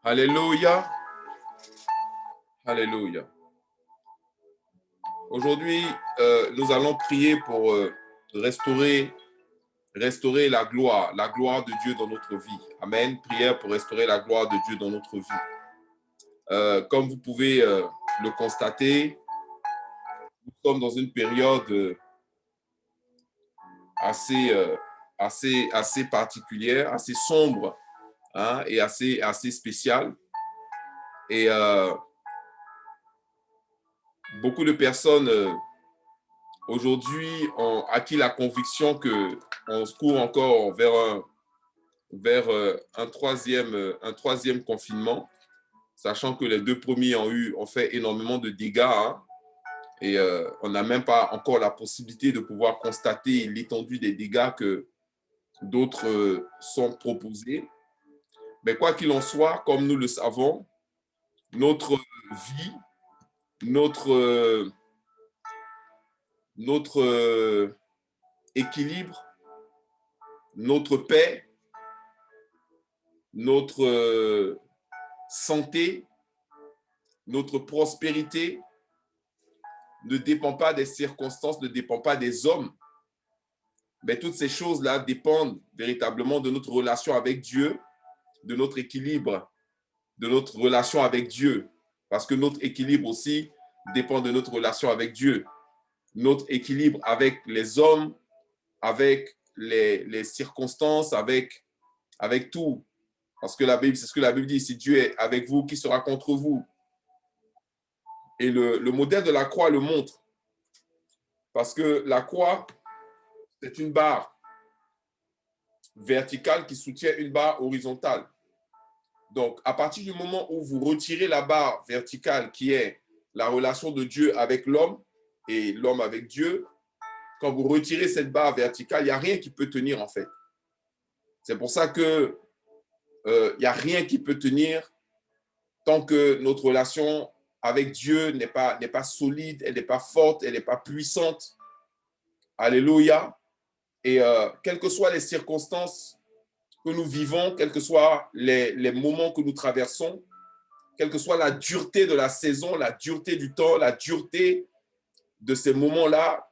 Alléluia. Alléluia. Aujourd'hui, nous allons prier pour restaurer, restaurer la gloire de Dieu dans notre vie. Amen. Prière pour restaurer la gloire de Dieu dans notre vie. Comme vous pouvez le constater, nous sommes dans une période assez, assez particulière, assez sombre, hein, et assez spéciale. Et beaucoup de personnes aujourd'hui ont acquis la conviction qu'on se court encore vers un troisième confinement, sachant que les deux premiers ont fait énormément de dégâts, hein, et on n'a même pas encore la possibilité de pouvoir constater l'étendue des dégâts que d'autres sont proposés. Mais quoi qu'il en soit, comme nous le savons, notre vie, notre, notre équilibre, notre paix, notre santé, notre prospérité ne dépend pas des circonstances, ne dépend pas des hommes. Mais toutes ces choses-là dépendent véritablement de notre relation avec Dieu, de notre équilibre, de notre relation avec Dieu. Parce que notre équilibre aussi dépend de notre relation avec Dieu. Notre équilibre avec les hommes, avec les circonstances, avec tout. Parce que la Bible, c'est ce que la Bible dit, si Dieu est avec vous, qui sera contre vous? Et le modèle de la croix le montre. Parce que la croix, c'est une barre verticale qui soutient une barre horizontale. Donc, à partir du moment où vous retirez la barre verticale qui est la relation de Dieu avec l'homme et l'homme avec Dieu, quand vous retirez cette barre verticale, il n'y a rien qui peut tenir en fait. C'est pour ça que il n'y a rien qui peut tenir tant que notre relation avec Dieu n'est pas solide, elle n'est pas forte, elle n'est pas puissante. Alléluia. Et quelles que soient les circonstances que nous vivons, quels que soient les moments que nous traversons, quelle que soit la dureté de la saison, la dureté du temps, la dureté de ces moments-là,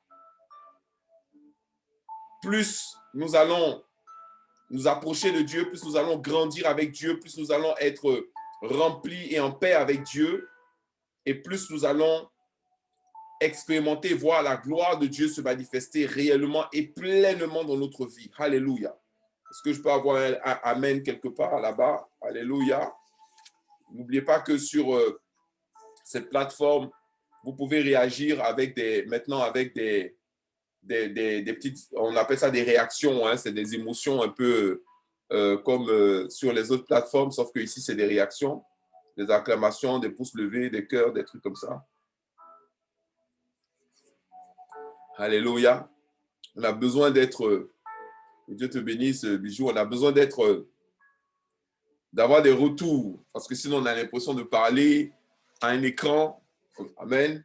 plus nous allons nous approcher de Dieu, plus nous allons grandir avec Dieu, plus nous allons être remplis et en paix avec Dieu, et plus nous allons expérimenter, voir la gloire de Dieu se manifester réellement et pleinement dans notre vie. Alléluia. Est-ce que je peux avoir un amen quelque part là-bas? Alléluia. N'oubliez pas que sur cette plateforme, vous pouvez réagir avec maintenant avec des petites, on appelle ça des réactions, hein, c'est des émotions un peu comme sur les autres plateformes, sauf que ici c'est des réactions, des acclamations, des pouces levés, des cœurs, des trucs comme ça. Alléluia. On a besoin d'être, Dieu te bénisse, Bijou, on a besoin d'avoir des retours, parce que sinon on a l'impression de parler à un écran. Amen.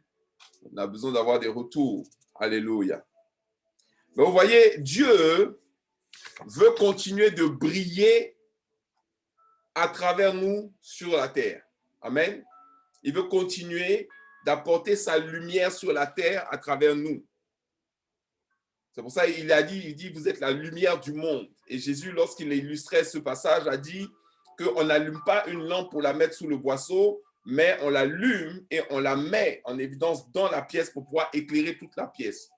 On a besoin d'avoir des retours. Alléluia. Mais vous voyez, Dieu veut continuer de briller à travers nous sur la terre. Amen. Il veut continuer d'apporter sa lumière sur la terre à travers nous. C'est pour ça qu'il il dit, vous êtes la lumière du monde. Et Jésus, lorsqu'il illustrait ce passage, a dit qu'on n'allume pas une lampe pour la mettre sous le boisseau, mais on l'allume et on la met en évidence dans la pièce pour pouvoir éclairer toute la pièce.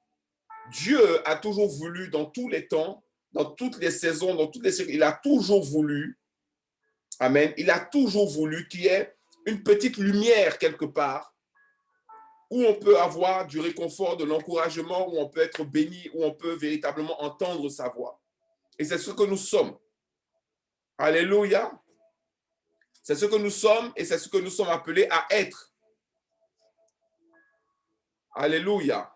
Dieu a toujours voulu, dans tous les temps, dans toutes les saisons, dans toutes les siècles, il a toujours voulu, amen, il a toujours voulu qu'il y ait une petite lumière quelque part où on peut avoir du réconfort, de l'encouragement, où on peut être béni, où on peut véritablement entendre sa voix. Et c'est ce que nous sommes. Alléluia. C'est ce que nous sommes et c'est ce que nous sommes appelés à être. Alléluia.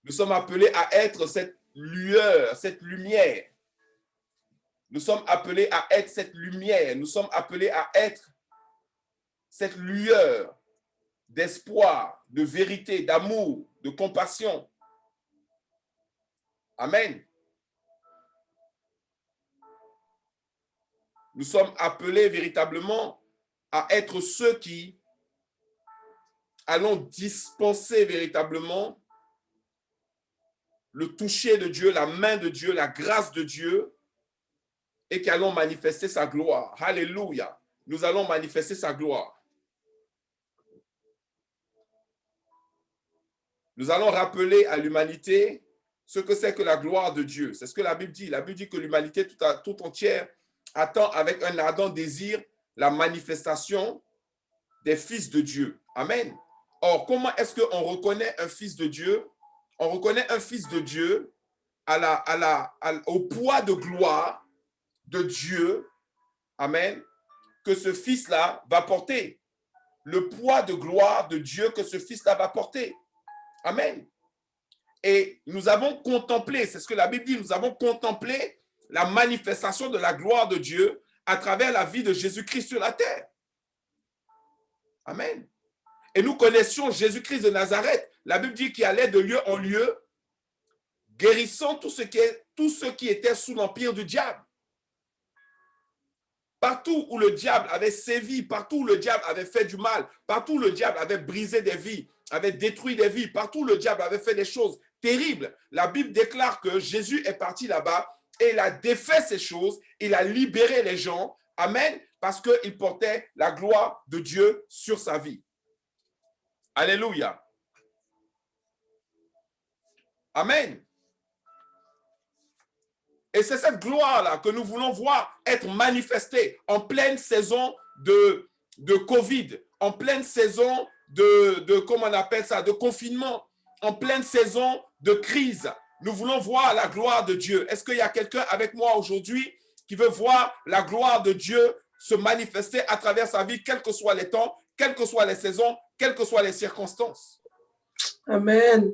Nous sommes appelés à être cette lueur, cette lumière. Nous sommes appelés à être cette lumière. Nous sommes appelés à être cette lueur d'espoir, de vérité, d'amour, de compassion. Amen. Nous sommes appelés véritablement à être ceux qui allons dispenser véritablement le toucher de Dieu, la main de Dieu, la grâce de Dieu, et qui allons manifester sa gloire. Alléluia. Nous allons manifester sa gloire. Nous allons rappeler à l'humanité ce que c'est que la gloire de Dieu. C'est ce que la Bible dit. La Bible dit que l'humanité tout entière attend avec un ardent désir la manifestation des fils de Dieu. Amen. Or, comment est-ce qu'on reconnaît un fils de Dieu? On reconnaît un fils de Dieu au poids de gloire de Dieu. Amen. Que ce fils-là va porter. Le poids de gloire de Dieu que ce fils-là va porter. Amen. Et nous avons contemplé, c'est ce que la Bible dit, nous avons contemplé la manifestation de la gloire de Dieu à travers la vie de Jésus-Christ sur la terre. Amen. Et nous connaissions Jésus-Christ de Nazareth. La Bible dit qu'il allait de lieu en lieu, guérissant tous ceux qui étaient sous l'empire du diable. Partout où le diable avait sévi, partout où le diable avait fait du mal, partout où le diable avait brisé des vies, avait détruit des vies, partout où le diable avait fait des choses terribles, la Bible déclare que Jésus est parti là-bas et il a défait ces choses, il a libéré les gens, amen, parce qu'il portait la gloire de Dieu sur sa vie. Alléluia. Amen. Et c'est cette gloire-là que nous voulons voir être manifestée en pleine saison de Covid, en pleine saison comment on appelle ça, de confinement, en pleine saison de crise. Nous voulons voir la gloire de Dieu. Est-ce qu'il y a quelqu'un avec moi aujourd'hui qui veut voir la gloire de Dieu se manifester à travers sa vie, quels que soient les temps, quelles que soient les saisons, quelles que soient les circonstances? Amen.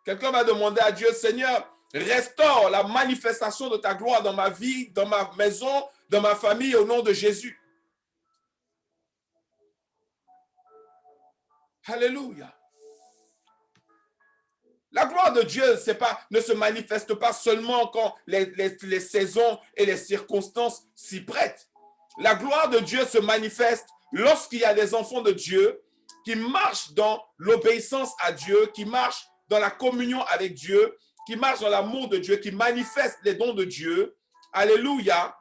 Quelqu'un va demander à Dieu, Seigneur, restaure la manifestation de ta gloire dans ma vie, dans ma maison, dans ma famille, au nom de Jésus. Alléluia. La gloire de Dieu ne se manifeste pas seulement quand les saisons et les circonstances s'y prêtent. La gloire de Dieu se manifeste lorsqu'il y a des enfants de Dieu qui marchent dans l'obéissance à Dieu, qui marchent dans la communion avec Dieu, qui marchent dans l'amour de Dieu, qui manifestent les dons de Dieu. Alléluia.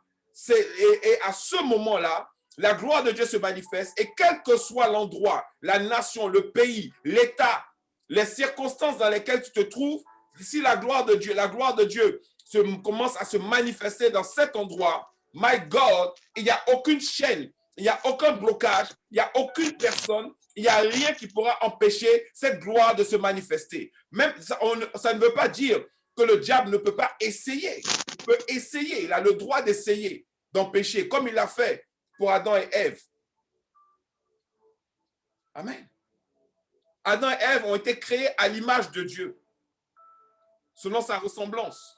Et à ce moment-là, la gloire de Dieu se manifeste et quel que soit l'endroit, la nation, le pays, l'État, les circonstances dans lesquelles tu te trouves, si la gloire de Dieu commence à se manifester dans cet endroit, my God, il n'y a aucune chaîne, il n'y a aucun blocage, il n'y a aucune personne, il n'y a rien qui pourra empêcher cette gloire de se manifester. Même ça ne veut pas dire que le diable ne peut pas essayer. Il peut essayer, il a le droit d'essayer d'empêcher, comme il l'a fait pour Adam et Ève. Amen. Adam et Ève ont été créés à l'image de Dieu, selon sa ressemblance.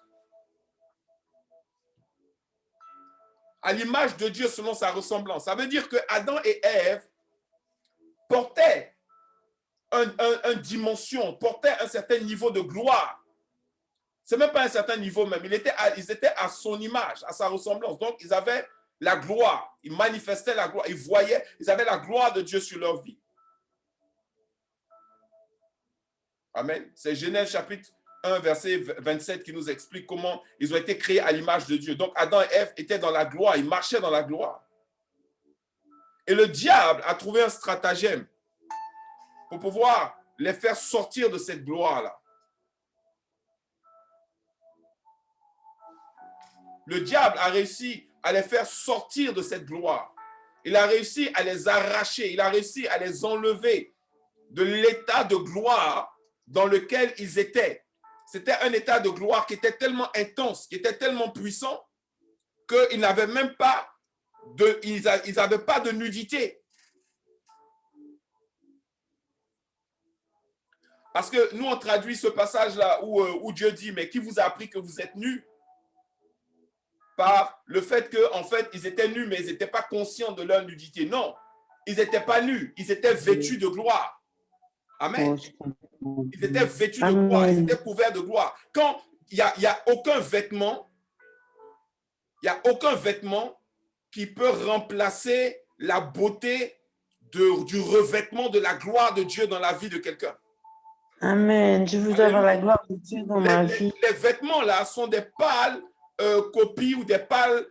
À l'image de Dieu, selon sa ressemblance. Ça veut dire que Adam et Ève portaient une dimension, portaient un certain niveau de gloire. Ce n'est même pas un certain niveau même. Ils étaient à son image, à sa ressemblance. Donc, ils avaient la gloire. Ils manifestaient la gloire. Ils voyaient, ils avaient la gloire de Dieu sur leur vie. Amen. C'est Genèse chapitre 1, verset 27 qui nous explique comment ils ont été créés à l'image de Dieu. Donc, Adam et Ève étaient dans la gloire. Ils marchaient dans la gloire. Et le diable a trouvé un stratagème pour pouvoir les faire sortir de cette gloire-là. Le diable a réussi à les faire sortir de cette gloire. Il a réussi à les arracher. Il a réussi à les enlever de l'état de gloire dans lequel ils étaient. C'était un état de gloire qui était tellement intense, qui était tellement puissant qu'ils n'avaient même pas ils n'avaient pas de nudité. Parce que nous, on traduit ce passage-là où Dieu dit, mais qui vous a appris que vous êtes nus? Par le fait qu'en fait, ils étaient nus, mais ils n'étaient pas conscients de leur nudité. Non, ils n'étaient pas nus, ils étaient vêtus de gloire. Amen. Ils étaient vêtus de gloire, ils étaient couverts de gloire. Quand il n'y a aucun vêtement il n'y a aucun vêtement qui peut remplacer la beauté du revêtement de la gloire de Dieu dans la vie de quelqu'un. Amen. Je veux avoir la gloire de Dieu dans ma vie. Les vêtements là sont des pâles copies ou des pâles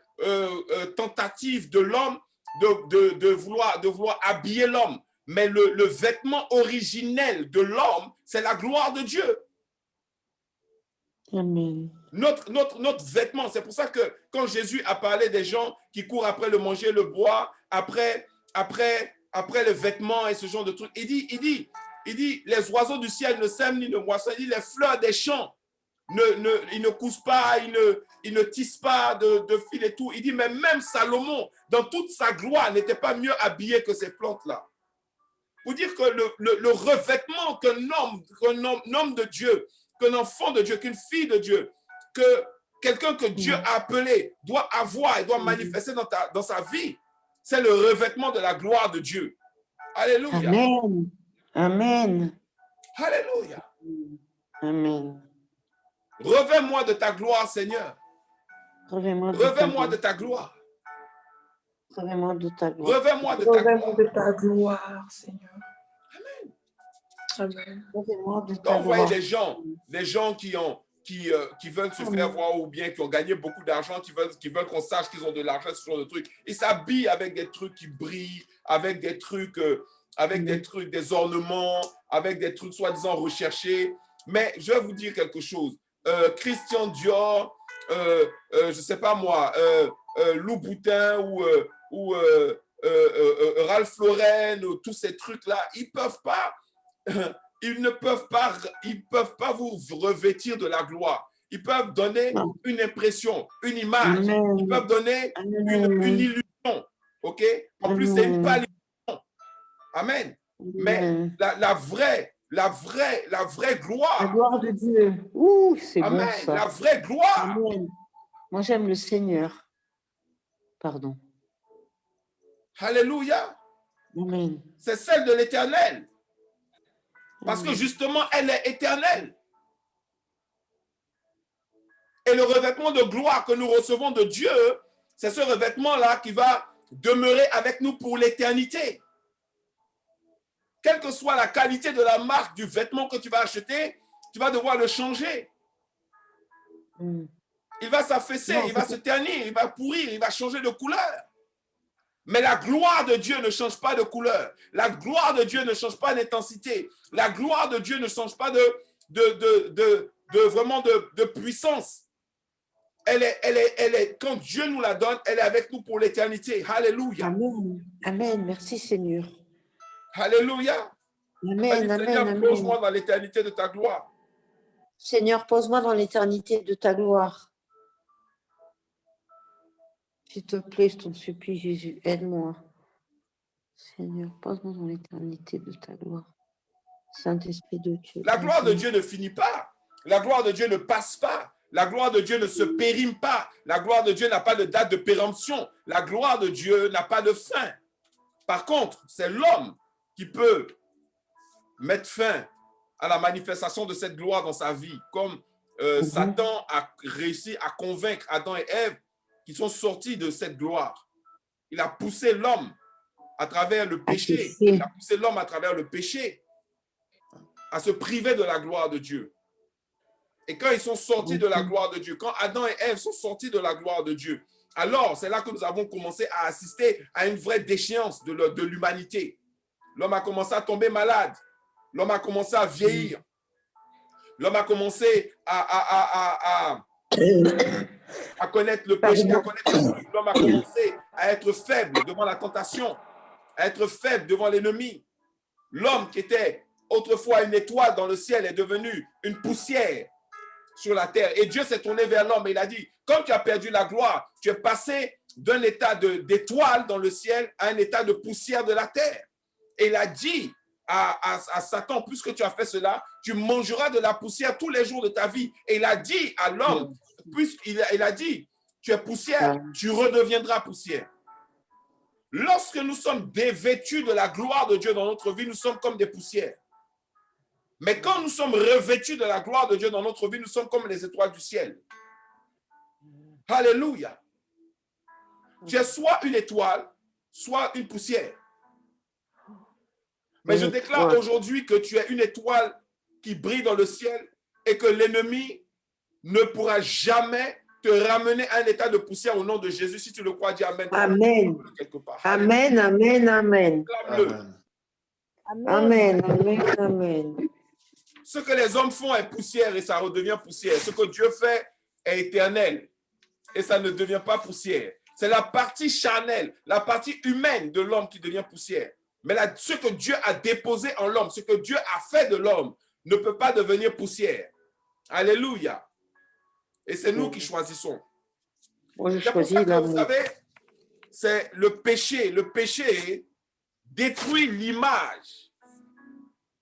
tentatives de l'homme de vouloir habiller l'homme. Mais le vêtement originel de l'homme, c'est la gloire de Dieu. Amen. Notre vêtement, c'est pour ça que quand Jésus a parlé des gens qui courent après le manger, le boire, après les vêtements et ce genre de trucs, il dit, les oiseaux du ciel ne sèment ni ne moissonnent, il dit les fleurs des champs, ils ne cousent pas, ils ne tissent pas de fil et tout. Il dit, mais même Salomon, dans toute sa gloire, n'était pas mieux habillé que ces plantes-là. Pour dire que le revêtement qu'un homme de Dieu, qu'un enfant de Dieu, qu'une fille de Dieu, que quelqu'un que Dieu a appelé doit avoir et doit manifester dans sa vie, c'est le revêtement de la gloire de Dieu. Alléluia. Amen. Amen. Alléluia. Amen. Revêt-moi de ta gloire, Seigneur. Revêt-moi de ta gloire. Revêt-moi de ta gloire. Revêt-moi de ta gloire. De ta gloire, Seigneur. Amen. Amen. Revêt-moi de ta Quand vous voyez gloire. des gens qui veulent se faire voir ou bien qui ont gagné beaucoup d'argent, qui veulent qu'on sache qu'ils ont de l'argent, ce genre de trucs, ils s'habillent avec des trucs qui brillent, avec des trucs, des ornements, avec des trucs soi-disant recherchés. Mais je vais vous dire quelque chose. Christian Dior, je ne sais pas moi, Louboutin ou Ralph Lauren, tous ces trucs-là, ils ne peuvent pas vous revêtir de la gloire. Ils peuvent donner une impression, une image. Amen. Ils peuvent donner une illusion. OK? En plus, c'est une pâle illusion. Amen. Mais la vraie gloire. La gloire de Dieu. Ouh, c'est bon ça. La vraie gloire. Amen. Moi, j'aime le Seigneur. Pardon. Alléluia. Amen. C'est celle de l'Éternel. Parce que justement, elle est éternelle. Et le revêtement de gloire que nous recevons de Dieu, c'est ce revêtement-là qui va demeurer avec nous pour l'éternité. Quelle que soit la qualité de la marque du vêtement que tu vas acheter, tu vas devoir le changer. Il va s'affaisser, il va se ternir, il va pourrir, il va changer de couleur. Mais la gloire de Dieu ne change pas de couleur. La gloire de Dieu ne change pas d'intensité. La gloire de Dieu ne change pas de puissance. Elle est, quand Dieu nous la donne, elle est avec nous pour l'éternité. Alléluia. Amen. Amen. Merci Seigneur. Alléluia. Amen. Seigneur, pose-moi dans l'éternité de ta gloire. Seigneur, pose-moi dans l'éternité de ta gloire. S'il te plaît, je t'en supplie, Jésus, aide-moi. Seigneur, pose-moi dans l'éternité de ta gloire. Saint-Esprit de Dieu. La gloire de Dieu ne finit pas. La gloire de Dieu ne passe pas. La gloire de Dieu ne se périme pas. La gloire de Dieu n'a pas de date de péremption. La gloire de Dieu n'a pas de fin. Par contre, c'est l'homme qui peut mettre fin à la manifestation de cette gloire dans sa vie. Comme Satan a réussi à convaincre Adam et Ève qui sont sortis de cette gloire. Il a poussé l'homme à travers le péché. Il a poussé l'homme à travers le péché à se priver de la gloire de Dieu. Et quand ils sont sortis de la gloire de Dieu, quand Adam et Ève sont sortis de la gloire de Dieu, alors c'est là que nous avons commencé à assister à une vraie déchéance de l'humanité. L'homme a commencé à tomber malade. L'homme a commencé à vieillir. L'homme a commencé à connaître le péché, à connaître le truc. L'homme a commencé à être faible devant la tentation, à être faible devant l'ennemi. L'homme qui était autrefois une étoile dans le ciel est devenu une poussière sur la terre. Et Dieu s'est tourné vers l'homme et il a dit, comme tu as perdu la gloire, tu es passé d'un état d'étoile dans le ciel à un état de poussière de la terre. Et il a dit à Satan, puisque tu as fait cela, tu mangeras de la poussière tous les jours de ta vie. Et il a dit à l'homme, puisqu'il a dit, tu es poussière, tu redeviendras poussière. Lorsque nous sommes dévêtus de la gloire de Dieu dans notre vie, nous sommes comme des poussières. Mais quand nous sommes revêtus de la gloire de Dieu dans notre vie, nous sommes comme les étoiles du ciel. Alléluia. Tu es soit une étoile, soit une poussière. Mais je déclare aujourd'hui que tu es une étoile qui brille dans le ciel et que l'ennemi ne pourra jamais te ramener à un état de poussière au nom de Jésus. Si tu le crois, dis Amen. Amen. Quelque part. Amen, amen, amen. Acclame-le. Amen, amen, amen. Ce que les hommes font est poussière et ça redevient poussière. Ce que Dieu fait est éternel et ça ne devient pas poussière. C'est la partie charnelle, la partie humaine de l'homme qui devient poussière. Mais ce que Dieu a déposé en l'homme, ce que Dieu a fait de l'homme, ne peut pas devenir poussière. Alléluia. Et c'est nous qui choisissons. Moi, je C'est pour choisis ça que, l'amour. vous savez, c'est le péché. Le péché détruit l'image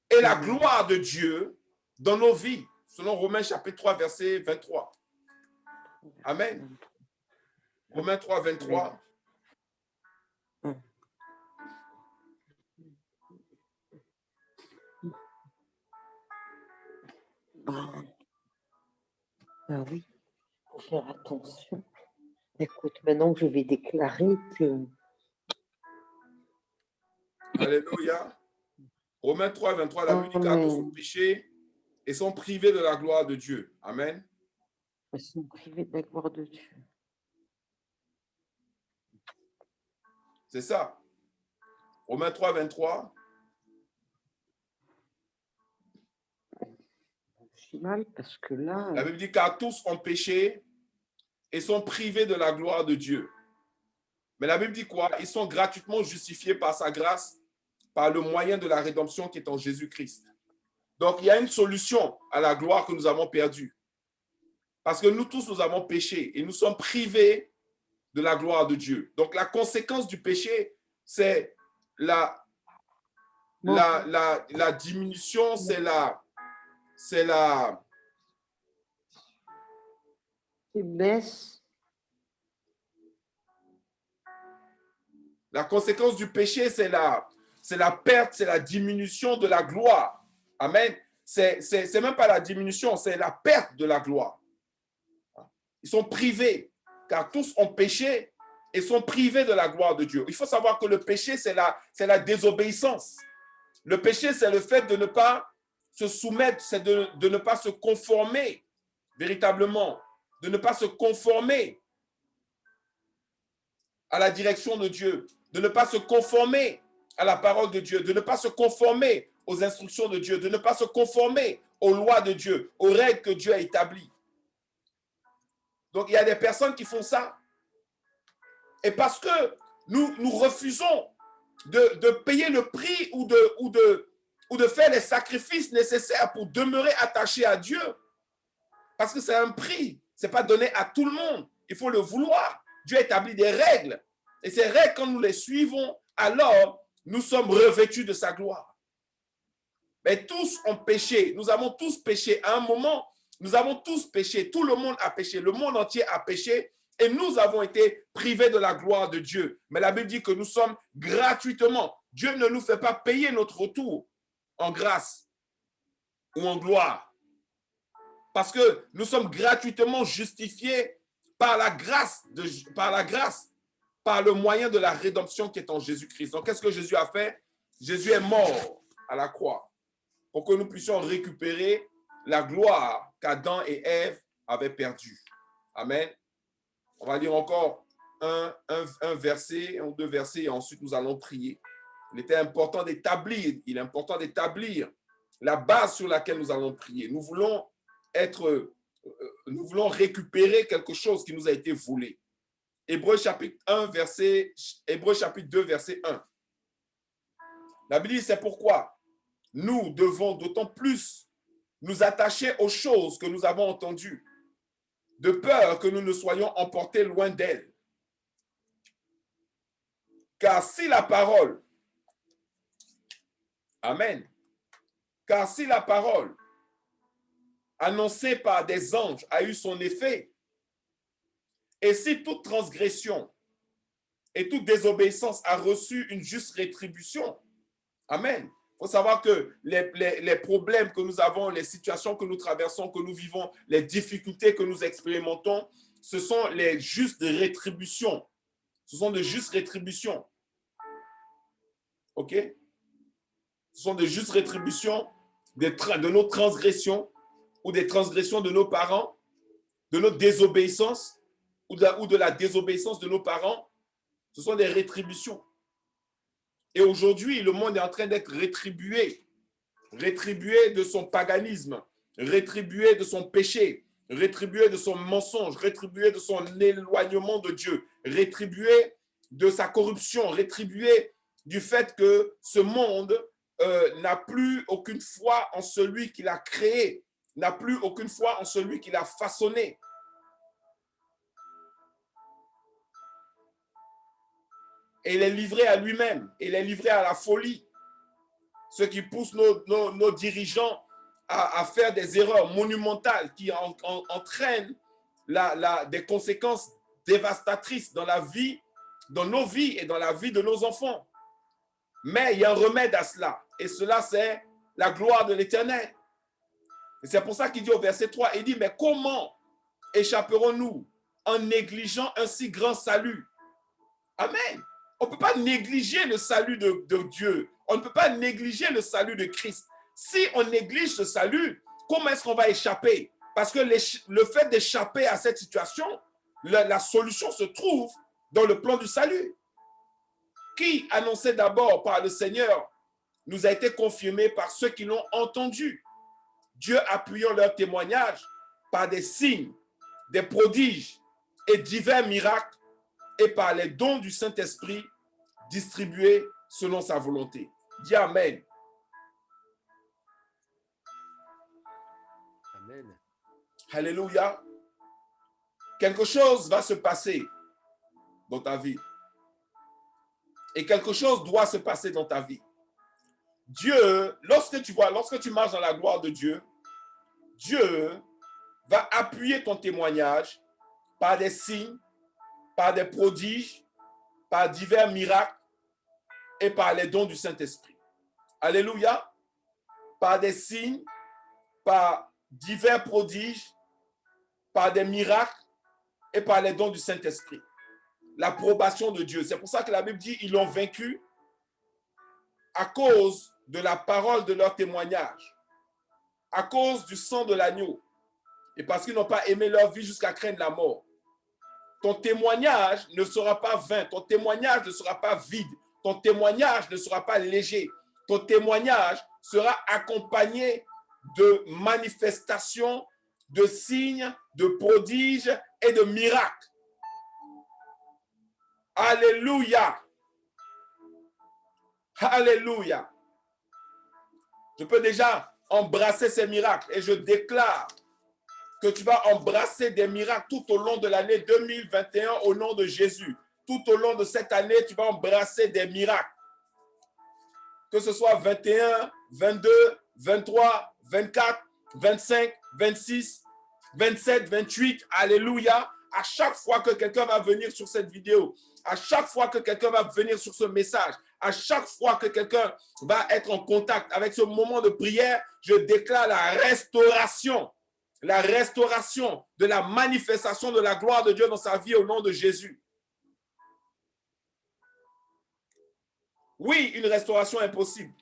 et la gloire de Dieu dans nos vies, selon Romains chapitre 3, verset 23. Amen. Romains 3, 23. Ah oui, il faut faire attention. Écoute, maintenant je vais déclarer que Alléluia. Romains 3, 23, la Bible dit qu'à tous sont péchés et sont privés de la gloire de Dieu. Amen. ils sont privés de la gloire de Dieu. C'est ça. Romains 3, 23. C'est mal parce que là, La Bible dit qu'à tous ont péché et sont privés de la gloire de Dieu. Mais la Bible dit quoi? Ils sont gratuitement justifiés par sa grâce, par le moyen de la rédemption qui est en Jésus-Christ. Donc, il y a une solution à la gloire que nous avons perdue. Parce que nous tous, nous avons péché et nous sommes privés de la gloire de Dieu. Donc, la conséquence du péché, c'est la diminution, c'est faiblesse, la conséquence du péché, c'est la perte, c'est la diminution de la gloire. Amen. C'est même pas la diminution, c'est la perte de la gloire. Ils sont privés, car tous ont péché et sont privés de la gloire de Dieu. Il faut savoir que le péché, c'est la désobéissance. Le péché, c'est le fait de ne pas se soumettre, c'est de ne pas se conformer véritablement, de ne pas se conformer à la direction de Dieu, de ne pas se conformer à la parole de Dieu, de ne pas se conformer aux instructions de Dieu, de ne pas se conformer aux lois de Dieu, aux règles que Dieu a établies. Donc, il y a des personnes qui font ça. Et parce que nous refusons de payer le prix ou de faire les sacrifices nécessaires pour demeurer attachés à Dieu, parce que c'est un prix, ce n'est pas donné à tout le monde, il faut le vouloir. Dieu établit des règles, et ces règles, quand nous les suivons, alors nous sommes revêtus de sa gloire. Mais tous ont péché, nous avons tous péché. À un moment, nous avons tous péché, tout le monde a péché, le monde entier a péché, et nous avons été privés de la gloire de Dieu. Mais la Bible dit que nous sommes gratuitement. Dieu ne nous fait pas payer notre retour en grâce ou en gloire. Parce que nous sommes gratuitement justifiés par la grâce, par le moyen de la rédemption qui est en Jésus-Christ. Donc, qu'est-ce que Jésus a fait? Jésus est mort à la croix pour que nous puissions récupérer la gloire qu'Adam et Ève avaient perdue. Amen. On va lire encore un verset ou deux versets et ensuite nous allons prier. Il est important d'établir la base sur laquelle nous allons prier. Nous voulons récupérer quelque chose qui nous a été volé. Hébreux chapitre 2, verset 1. La Bible dit, c'est pourquoi nous devons d'autant plus nous attacher aux choses que nous avons entendues, de peur que nous ne soyons emportés loin d'elles. Car si la parole, Amen, car si la parole annoncée par des anges a eu son effet, et si toute transgression et toute désobéissance a reçu une juste rétribution, Amen. Il faut savoir que les problèmes que nous avons, les situations que nous traversons, que nous vivons, les difficultés que nous expérimentons, ce sont les justes rétributions Ce sont de justes rétributions. OK? Ce sont de justes rétributions de nos transgressions ou des transgressions de nos parents, de notre désobéissance ou de la désobéissance de nos parents. Ce sont des rétributions. Et aujourd'hui, le monde est en train d'être rétribué de son paganisme, rétribué de son péché, rétribué de son mensonge, rétribué de son éloignement de Dieu, rétribué de sa corruption, rétribué du fait que ce monde n'a plus aucune foi en celui qui l'a créé, n'a plus aucune foi en celui qui l'a façonné. Et il est livré à lui-même, il est livré à la folie. Ce qui pousse nos dirigeants à faire des erreurs monumentales qui entraînent des conséquences dévastatrices dans la vie, dans nos vies et dans la vie de nos enfants. Mais il y a un remède à cela. Et cela, c'est la gloire de l'Éternel. Et c'est pour ça qu'il dit au verset 3, il dit, mais comment échapperons-nous en négligeant un si grand salut? Amen. On ne peut pas négliger le salut de Dieu. On ne peut pas négliger le salut de Christ. Si on néglige ce salut, comment est-ce qu'on va échapper? Parce que le fait d'échapper à cette situation, la solution se trouve dans le plan du salut, qui, annoncé d'abord par le Seigneur, nous a été confirmé par ceux qui l'ont entendu. Dieu appuyant leur témoignage par des signes, des prodiges et divers miracles et par les dons du Saint-Esprit distribués selon sa volonté. Dis Amen. Amen. Alléluia. Quelque chose va se passer dans ta vie. Et quelque chose doit se passer dans ta vie. Dieu, lorsque tu marches dans la gloire de Dieu, Dieu va appuyer ton témoignage par des signes, par des prodiges, par divers miracles et par les dons du Saint-Esprit. Alléluia. Par des signes, par divers prodiges, par des miracles et par les dons du Saint-Esprit. L'approbation de Dieu. C'est pour ça que la Bible dit, ils l'ont vaincu à cause de la parole de leur témoignage, à cause du sang de l'agneau, et parce qu'ils n'ont pas aimé leur vie jusqu'à craindre la mort. Ton témoignage ne sera pas vain, ton témoignage ne sera pas vide, ton témoignage ne sera pas léger, ton témoignage sera accompagné de manifestations, de signes, de prodiges et de miracles. Alléluia. Alléluia. Je peux déjà embrasser ces miracles et je déclare que tu vas embrasser des miracles tout au long de l'année 2021 au nom de Jésus. Tout au long de cette année, tu vas embrasser des miracles. Que ce soit 21, 22, 23, 24, 25, 26, 27, 28. Alléluia. À chaque fois que quelqu'un va venir sur cette vidéo, à chaque fois que quelqu'un va venir sur ce message, à chaque fois que quelqu'un va être en contact avec ce moment de prière, je déclare la restauration de la manifestation de la gloire de Dieu dans sa vie au nom de Jésus. Oui, une restauration est possible.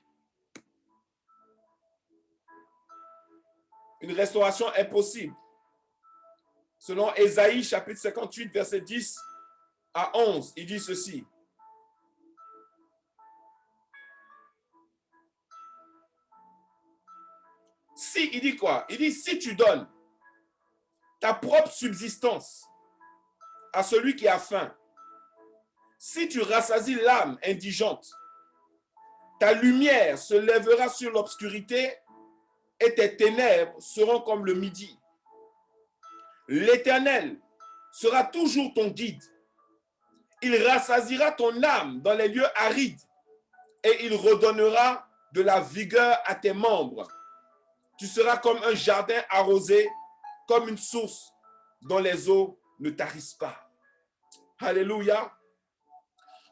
Une restauration est possible. Selon Ésaïe, chapitre 58, verset 10 à 11, il dit ceci. Il dit quoi? Il dit, si tu donnes ta propre subsistance à celui qui a faim, si tu rassasies l'âme indigente, ta lumière se lèvera sur l'obscurité et tes ténèbres seront comme le midi. L'Éternel sera toujours ton guide. Il rassasiera ton âme dans les lieux arides et il redonnera de la vigueur à tes membres. Tu seras comme un jardin arrosé, comme une source dont les eaux ne tarissent pas. Alléluia.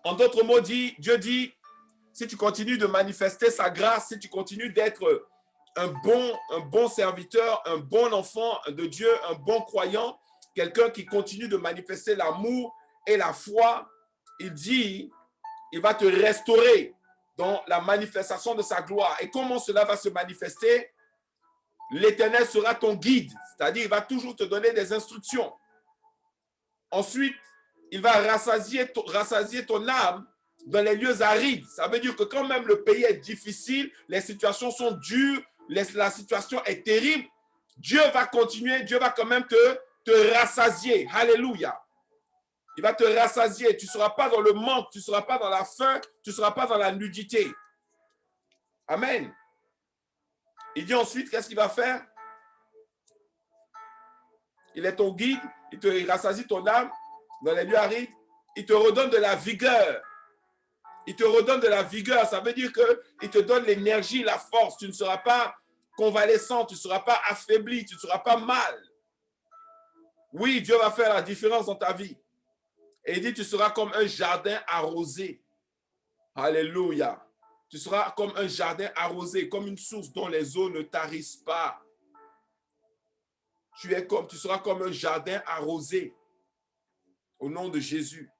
En d'autres mots, Dieu dit, si tu continues de manifester sa grâce, si tu continues d'être un bon serviteur, un bon enfant de Dieu, un bon croyant, quelqu'un qui continue de manifester l'amour et la foi il dit, il va te restaurer dans la manifestation de sa gloire. Et comment cela va se manifester? L'Éternel sera ton guide, c'est-à-dire il va toujours te donner des instructions. Ensuite, il va rassasier ton âme dans les lieux arides. Ça veut dire que quand même le pays est difficile, les situations sont dures, la situation est terrible, Dieu va continuer, Dieu va quand même te rassasier. Alléluia. Il va te rassasier. Tu ne seras pas dans le manque, tu ne seras pas dans la faim, tu ne seras pas dans la nudité. Amen. Il dit ensuite, qu'est-ce qu'il va faire? Il est ton guide, il rassasie ton âme dans les lieux arides, il te redonne de la vigueur. Il te redonne de la vigueur, ça veut dire qu'il te donne l'énergie, la force. Tu ne seras pas convalescent, tu ne seras pas affaibli, tu ne seras pas mal. Oui, Dieu va faire la différence dans ta vie. Et il dit, tu seras comme un jardin arrosé. Alléluia. Tu seras comme un jardin arrosé, comme une source dont les eaux ne tarissent pas. Tu seras comme un jardin arrosé. Au nom de Jésus.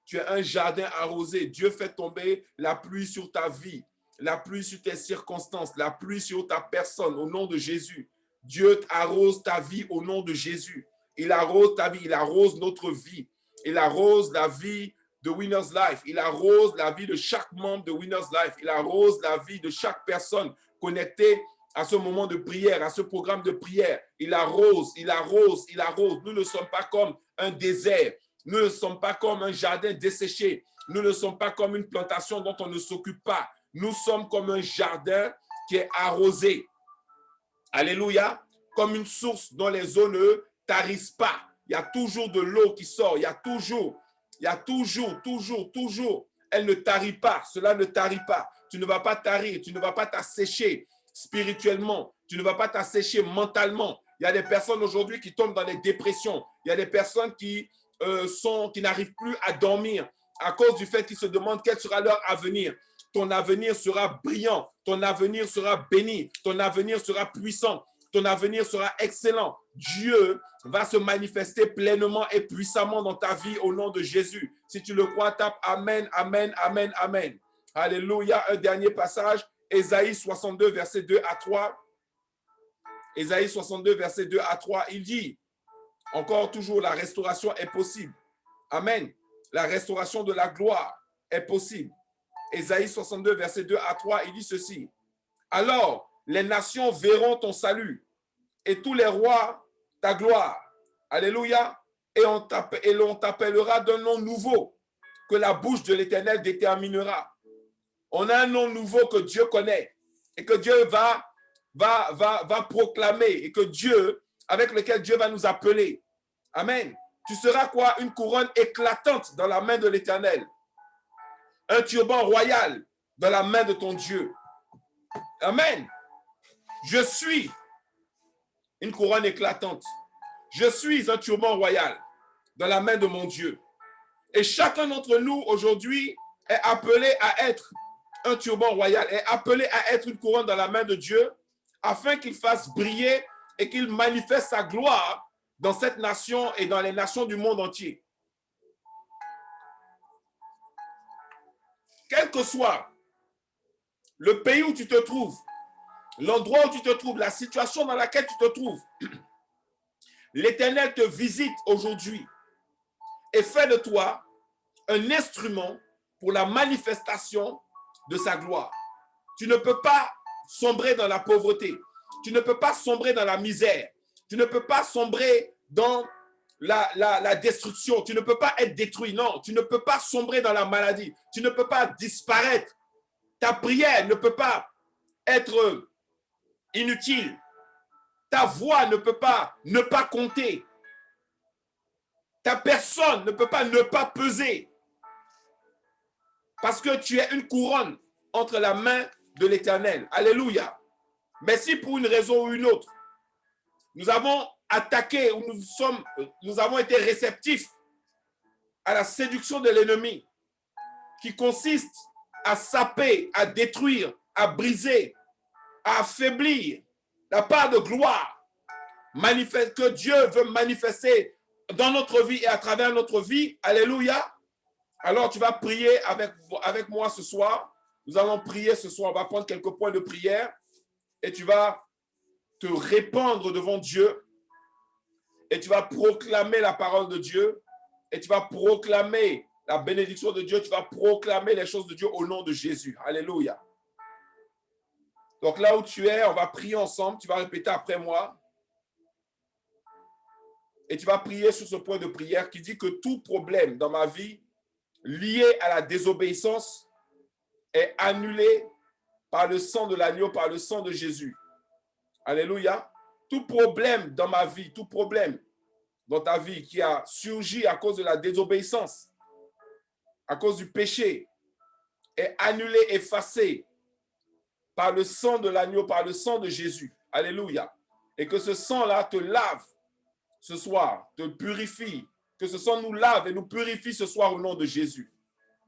Tu es un jardin arrosé. Dieu fait tomber la pluie sur ta vie, la pluie sur tes circonstances, la pluie sur ta personne, au nom de Jésus. Dieu arrose ta vie au nom de Jésus. Il arrose ta vie, il arrose notre vie. Il arrose la vie de Winners Life. Il arrose la vie de chaque membre de Winners Life. Il arrose la vie de chaque personne connectée à ce moment de prière, à ce programme de prière. Il arrose, il arrose, il arrose. Nous ne sommes pas comme un désert. Nous ne sommes pas comme un jardin desséché. Nous ne sommes pas comme une plantation dont on ne s'occupe pas. Nous sommes comme un jardin qui est arrosé. Alléluia. Comme une source dont les eaux ne tarissent pas. Il y a toujours de l'eau qui sort. Il y a toujours. Elle ne tarit pas. Cela ne tarit pas. Tu ne vas pas tarir. Tu ne vas pas t'assécher spirituellement. Tu ne vas pas t'assécher mentalement. Il y a des personnes aujourd'hui qui tombent dans des dépressions. Il y a des personnes qui n'arrivent plus à dormir à cause du fait qu'ils se demandent quel sera leur avenir. Ton avenir sera brillant, ton avenir sera béni, ton avenir sera puissant, ton avenir sera excellent. Dieu va se manifester pleinement et puissamment dans ta vie au nom de Jésus. Si tu le crois, tape Amen, Amen, Amen, Amen. Alléluia. Un dernier passage, Ésaïe 62, verset 2 à 3. Ésaïe 62, verset 2 à 3, il dit, encore toujours, la restauration est possible. Amen. La restauration de la gloire est possible. Ésaïe 62, verset 2 à 3, il dit ceci. Alors, les nations verront ton salut et tous les rois ta gloire. Alléluia. Et l'on t'appellera d'un nom nouveau que la bouche de l'Éternel déterminera. On a un nom nouveau que Dieu connaît et que Dieu va proclamer et que Dieu, avec lequel Dieu va nous appeler. Amen. Tu seras quoi? Une couronne éclatante dans la main de l'Éternel. Un turban royal dans la main de ton Dieu. Amen. Je suis une couronne éclatante. Je suis un turban royal dans la main de mon Dieu. Et chacun d'entre nous aujourd'hui est appelé à être un turban royal, est appelé à être une couronne dans la main de Dieu afin qu'il fasse briller et qu'il manifeste sa gloire dans cette nation et dans les nations du monde entier. Quel que soit le pays où tu te trouves, l'endroit où tu te trouves, la situation dans laquelle tu te trouves, l'Éternel te visite aujourd'hui et fait de toi un instrument pour la manifestation de sa gloire. Tu ne peux pas sombrer dans la pauvreté. Tu ne peux pas sombrer dans la misère. Tu ne peux pas sombrer dans la destruction. Tu ne peux pas être détruit. Non, tu ne peux pas sombrer dans la maladie. Tu ne peux pas disparaître. Ta prière ne peut pas être inutile. Ta voix ne peut pas ne pas compter. Ta personne ne peut pas ne pas peser. Parce que tu es une couronne entre la main de l'Éternel. Alléluia. Mais si pour une raison ou une autre, nous avons attaqué ou nous avons été réceptifs à la séduction de l'ennemi qui consiste à saper, à détruire, à briser, à affaiblir la part de gloire que Dieu veut manifester dans notre vie et à travers notre vie. Alléluia. Alors, tu vas prier avec moi ce soir. Nous allons prier ce soir. On va prendre quelques points de prière et tu vas te répandre devant Dieu et tu vas proclamer la parole de Dieu et tu vas proclamer la bénédiction de Dieu. Tu vas proclamer les choses de Dieu au nom de Jésus. Alléluia. Donc là où tu es, on va prier ensemble. Tu vas répéter après moi. Et tu vas prier sur ce point de prière qui dit que tout problème dans ma vie lié à la désobéissance est annulé par le sang de l'agneau, par le sang de Jésus. Alléluia. Tout problème dans ma vie, tout problème dans ta vie qui a surgi à cause de la désobéissance, à cause du péché, est annulé, effacé par le sang de l'agneau, par le sang de Jésus. Alléluia. Et que ce sang-là te lave ce soir, te purifie, que ce sang nous lave et nous purifie ce soir au nom de Jésus.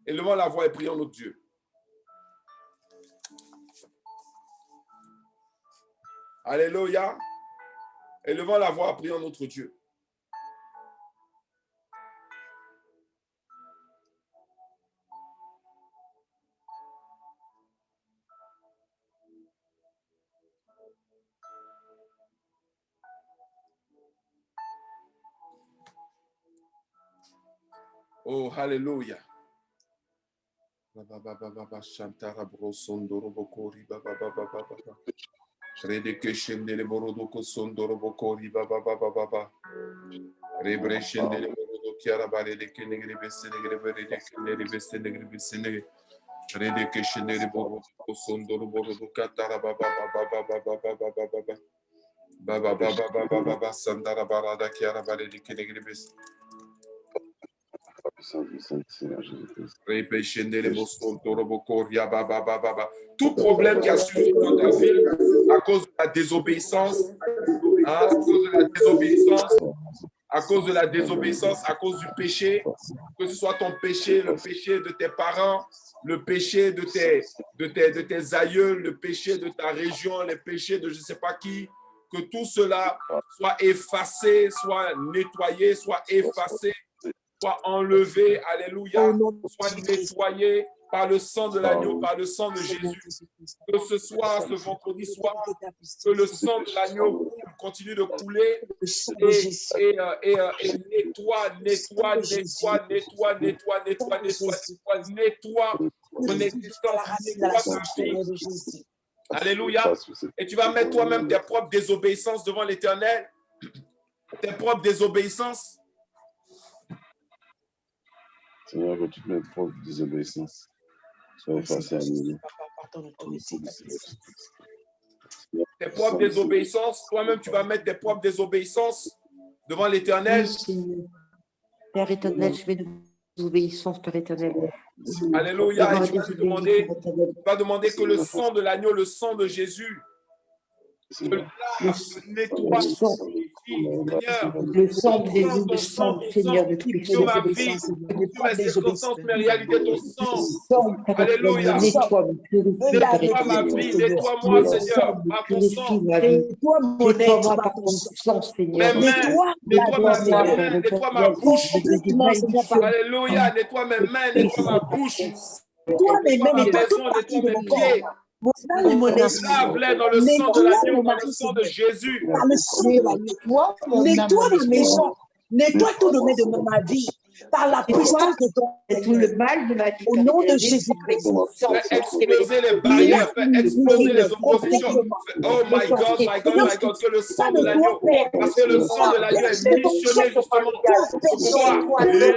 Élevons la voix et prions notre Dieu. Alléluia. Élevons la voix et prions notre Dieu. Oh, Alléluia. Tout problème qui a surgi dans ta vie à cause de la désobéissance, à cause de la désobéissance, à cause de la désobéissance, à cause du péché, que ce soit ton péché, le péché de tes parents, le péché de tes aïeux, le péché de ta région, les péchés de je ne sais pas qui, que tout cela soit effacé, soit nettoyé, soit effacé, soit enlevé, alléluia, soit nettoyé par le sang de l'agneau, par le sang de Jésus. Que ce soir, ce vendredi soir, que le sang de l'agneau continue de couler et nettoie ton existence, nettoie ta vie. Alléluia. Et tu vas mettre toi-même tes propres désobéissances devant l'Éternel, tes propres désobéissances. Seigneur, que toutes mes propres désobéissances soient effacées à nous. Tes propres désobéissances, toi-même, tu vas mettre tes propres désobéissances devant l'Éternel. Père éternel, je vais de désobéissance, Père éternel. Alléluia. Et tu vas demander que le sang de l'agneau, le sang de Jésus, te lave, nettoie, Seigneur, le sang de Jésus, le sang du Seigneur de tous les sur ma vie, sur mes circonstances, mes réalités, ton sang. Alléluia. Nettoie ma vie, nettoie-moi, Seigneur, par ton sang. Nettoie-moi par ton sang, Seigneur. Nettoie ma bouche. Alléluia. Nettoie mes mains, nettoie ma bouche. Nettoie mes mains, nettoie mes pieds. Lave-les dans le sang de l'agneau, dans le sang de Jésus. Par le sang de l'agneau. Nettoie ma maison. Nettoie tout le domaine de ma vie. Par la puissance de ton tout le mal de ma vie. Au nom de Jésus-Christ. Fais exploser les barrières, fais exploser les oppositions. Oh my God, my God, my God, que le sang de l'agneau, parce que le sang de l'agneau est missionné justement pour pouvoir enlever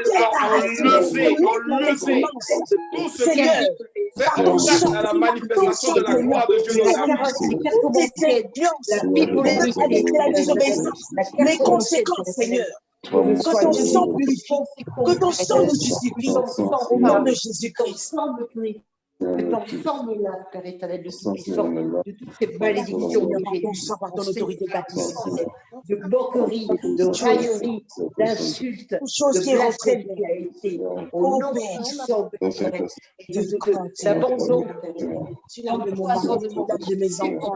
tout ce qui fait obstacle à la manifestation de la gloire de Dieu dans ta vie. Les conséquences, Seigneur. Que ton sang purifie, que ton sang nous justifie, au nom de Jésus-Christ. Que ton sang me lave, Père éternel, de toutes ces malédictions, de moquerie, de raillerie, d'insultes, de blasphème qui a été, au nom puissant de l'abandon,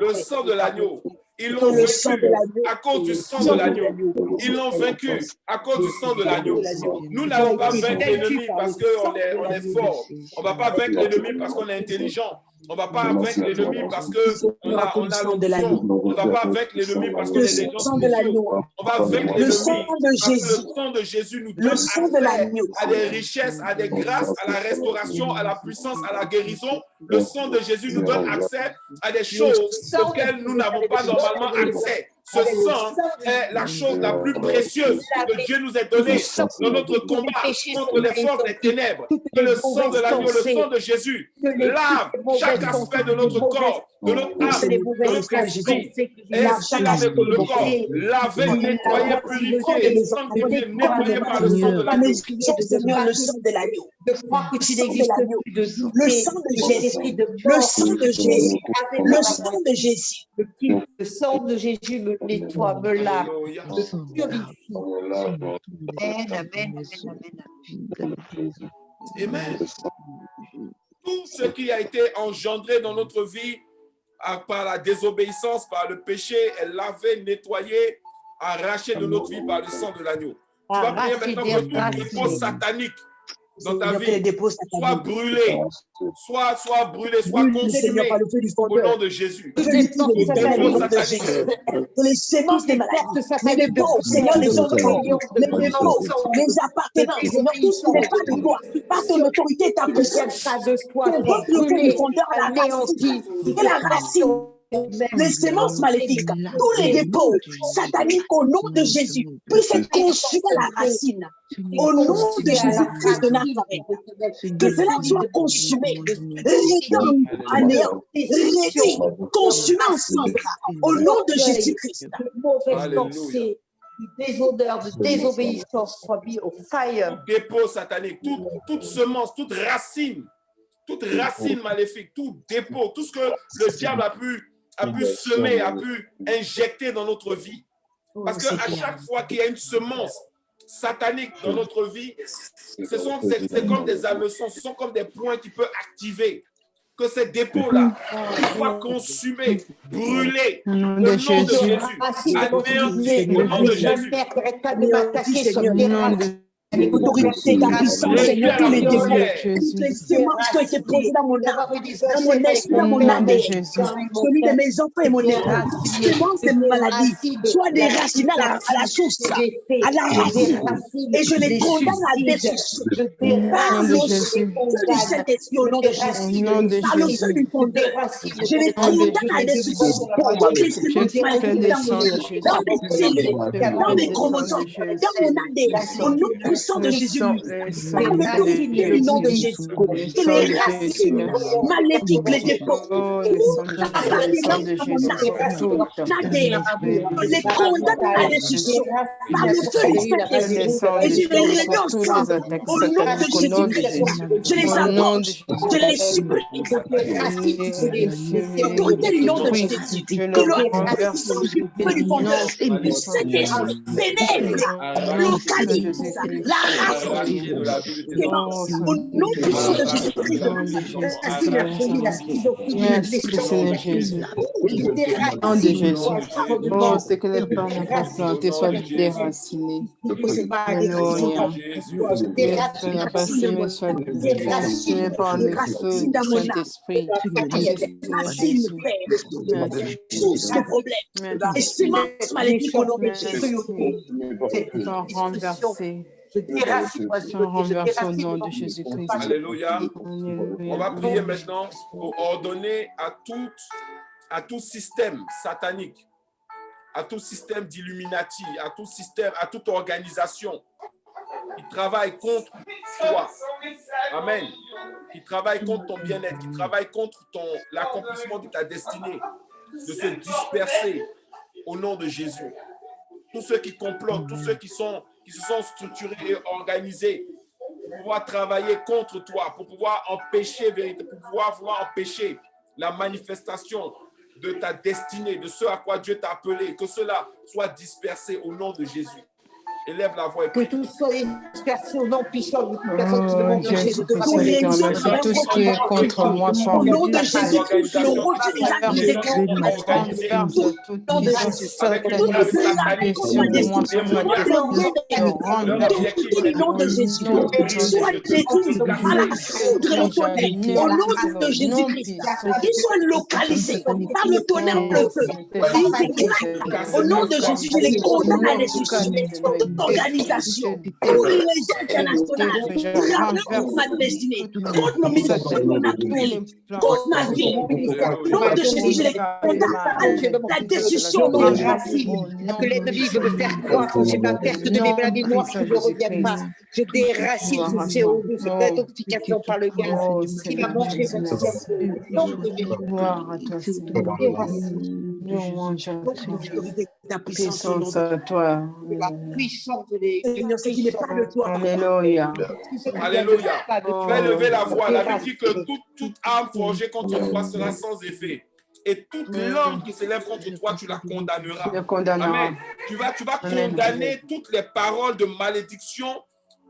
le sang de l'agneau Ils l'ont Que le sang de vaincu l'agneau. à cause du sang de l'agneau. Ils l'ont vaincu à cause du sang de l'agneau. Nous n'allons pas vaincre l'ennemi parce qu'on est fort. On ne va pas vaincre l'ennemi parce qu'on est intelligent. On ne va pas vaincre l'ennemi parce qu'on a l'onction. On ne va pas vaincre l'ennemi parce qu'on Le est des gens sang de spéciaux. l'agneau. On va vaincre Le sang l'ennemi de parce que Jésus. le sang de Jésus nous Le donne sang de accès l'agneau. à des richesses, à des grâces, à la restauration, à la puissance, à la guérison. Le sang de Jésus nous donne accès à des choses auxquelles nous n'avons pas normalement accès. Ce sang est la chose la plus précieuse que Dieu nous ait donnée dans notre combat contre les forces des ténèbres. Que le sang de l'agneau, le sang de Jésus lave chaque aspect de notre corps, de notre âme, de notre esprit. Et laver le corps, laver, nettoyer, purifier, sanctifier, nettoyer par le sang de À mes l'agneau. yeux, Seigneur, le sang de l'agneau. de croire que tu Le sang de n'existes l'agneau. plus, de Le douter, sang de Jésus. de Le mort, sang de Jésus. Le sang de Jésus. le sang de Jésus me nettoie, me lave, Alléluia. me purifie. Amen, amen, amen, Amen. Tout ce qui a été engendré dans notre vie par la désobéissance, par le péché, est lavé, nettoyé, arraché de notre vie par le sang de l'agneau. Tu vas prier Arraché, maintenant que tout déraciné. dépôt satanique dans ta Seigneur, que les vie dépôts soit sataniques. brûlé, soit brûlé, soit Brûle, Seigneur, consumé par le feu du au nom fondeur. de Jésus. Que je liquide les Dépôts ténèbres au nom de sataniques. Jésus. Que les semences des maladies, les dépôts, Seigneur, les enfants, les dépôts, les appartenances, Seigneur, tout ce qui n'est pas de toi, par ton autorité, ta puissance, de toi, qu'on soit rompe le feu du brûlé, fondeur à la racine, anéanti, et la racine, les semences maléfiques, tous les dépôts sataniques au nom de Jésus, puissent être consumés à la racine. Au nom de Jésus-Christ de Nazareth, que cela soit consumé, réduit en néant, réduit, consumé en cendres, au nom de Jésus-Christ. de mauvaise Alléluia. pensée, de déshonneur, de désobéissance soit mis au fire. Tout dépôt satanique, toute semence, toute racine maléfique, tout dépôt, tout ce que le diable a pu semer, a pu injecter dans notre vie. Parce qu'à chaque fois qu'il y a une semence satanique dans notre vie, c'est comme des hameçons, ce sont comme des points qui peuvent activer. Que ces dépôts-là soient consumés, brûlés, au nom de Jésus, anéantis, au nom de Jésus. L'autorité, ta puissance, Seigneur, tous les dépôts, toutes les semences qui ont été posées dans mon âme, dans mon esprit, dans mon ADN, celui de mes enfants et mon époux, semences de maladie, soit déracinées à la source, à la racine, et je les condamne à la destruction. Par le feu du Saint-Esprit au nom de Jésus, par le feu du fondeur, je les condamne à la destruction. Toutes les semences maléfiques dans mon âme, dans mes cellules, dans mes chromosomes, dans mon ADN, au nom puissant de Jésus-Christ, par le nom de Jésus, que les racines maléfiques, les dépôts, les condamnent à la destruction par le feu du Saint-Esprit, et je les remets ensemble au nom de Jésus-Christ. Je les approche, je les supplique, l'autorité du nom de Jésus, que le puissance du feu du fondeur, du Saint-Esprit pénètre, localise la race, Arraché de la vie de tes enfants. au nom puissant de Jésus-Christ. Merci, Seigneur Jésus. Au nom de Jésus. Oh, ce que les parents n'ont pas planté soit déraciné. Alléluia. Ce n'a pas semé soit déraciné par le feu du Saint-Esprit. Merci, Seigneur Jésus. Source de problème. Et semences maléfiques au nom de Jésus. Sont renversés. Sont renversés au nom de Jésus-Christ. Alléluia. Alléluia. On va prier maintenant pour ordonner à tout système satanique, à tout système d'Illuminati, à tout système, à toute organisation qui travaille contre toi. Amen. Qui travaille contre ton bien-être, qui travaille contre l'accomplissement de ta destinée, de se disperser au nom de Jésus. Tous ceux qui complotent, tous ceux qui se sont structurés et organisés pour pouvoir travailler contre toi, pour pouvoir empêcher, pour pouvoir empêcher la manifestation de ta destinée, de ce à quoi Dieu t'a appelé, que cela soit dispersé au nom de Jésus. Élève la voix et Que prie. tout soit dispersé au nom puissant de toute personne qui Oh, demande Jésus, Jésus de puissant éternel, que tout ce qui est contre moi soit Au nom de renversé. Jésus-Christ, le refus des actes des Renverse toute nom de puissance Jésus. satanique Toute qui est puissance sur ma moi, destinée, sur ma contre le destinée, bien-être, renverse. au nom de Jésus. Nom puissant de Soit Jésus. détruit par la foudre et le tonnerre. Au nom de Le nom Jésus-Christ, puissant qu'il soit localisé par le tonnerre, Oh, le feu. Saint-Esprit, Il éclate. Au nom de Jésus, je les condamne à la destruction. Toute organisation, toute liaison internationale, contre ma destinée, contre mon ministère, contre ma vie. Au nom de Jésus, je les condamne à la destruction dans les racines. Que l'ennemi veut me faire croire que j'ai ma perte de mes maladies noires qui ne reviennent pas. Je déracine ce CO2, cette intoxication par le gaz qui va manger mon ciel. Non, gloire à toi, Seigneur. Louange à toi. Puissance à toi. la puissance de Seigneur, ce qui n'est pas de toi. Alléluia. Alléluia. Tu vas élever la voix. La Bible dit que toute arme forgée contre toi sera sans effet. Et toute langue qui s'élève contre toi, tu la condamneras. Le condamnera. Amen. Tu vas condamner toutes les paroles de malédiction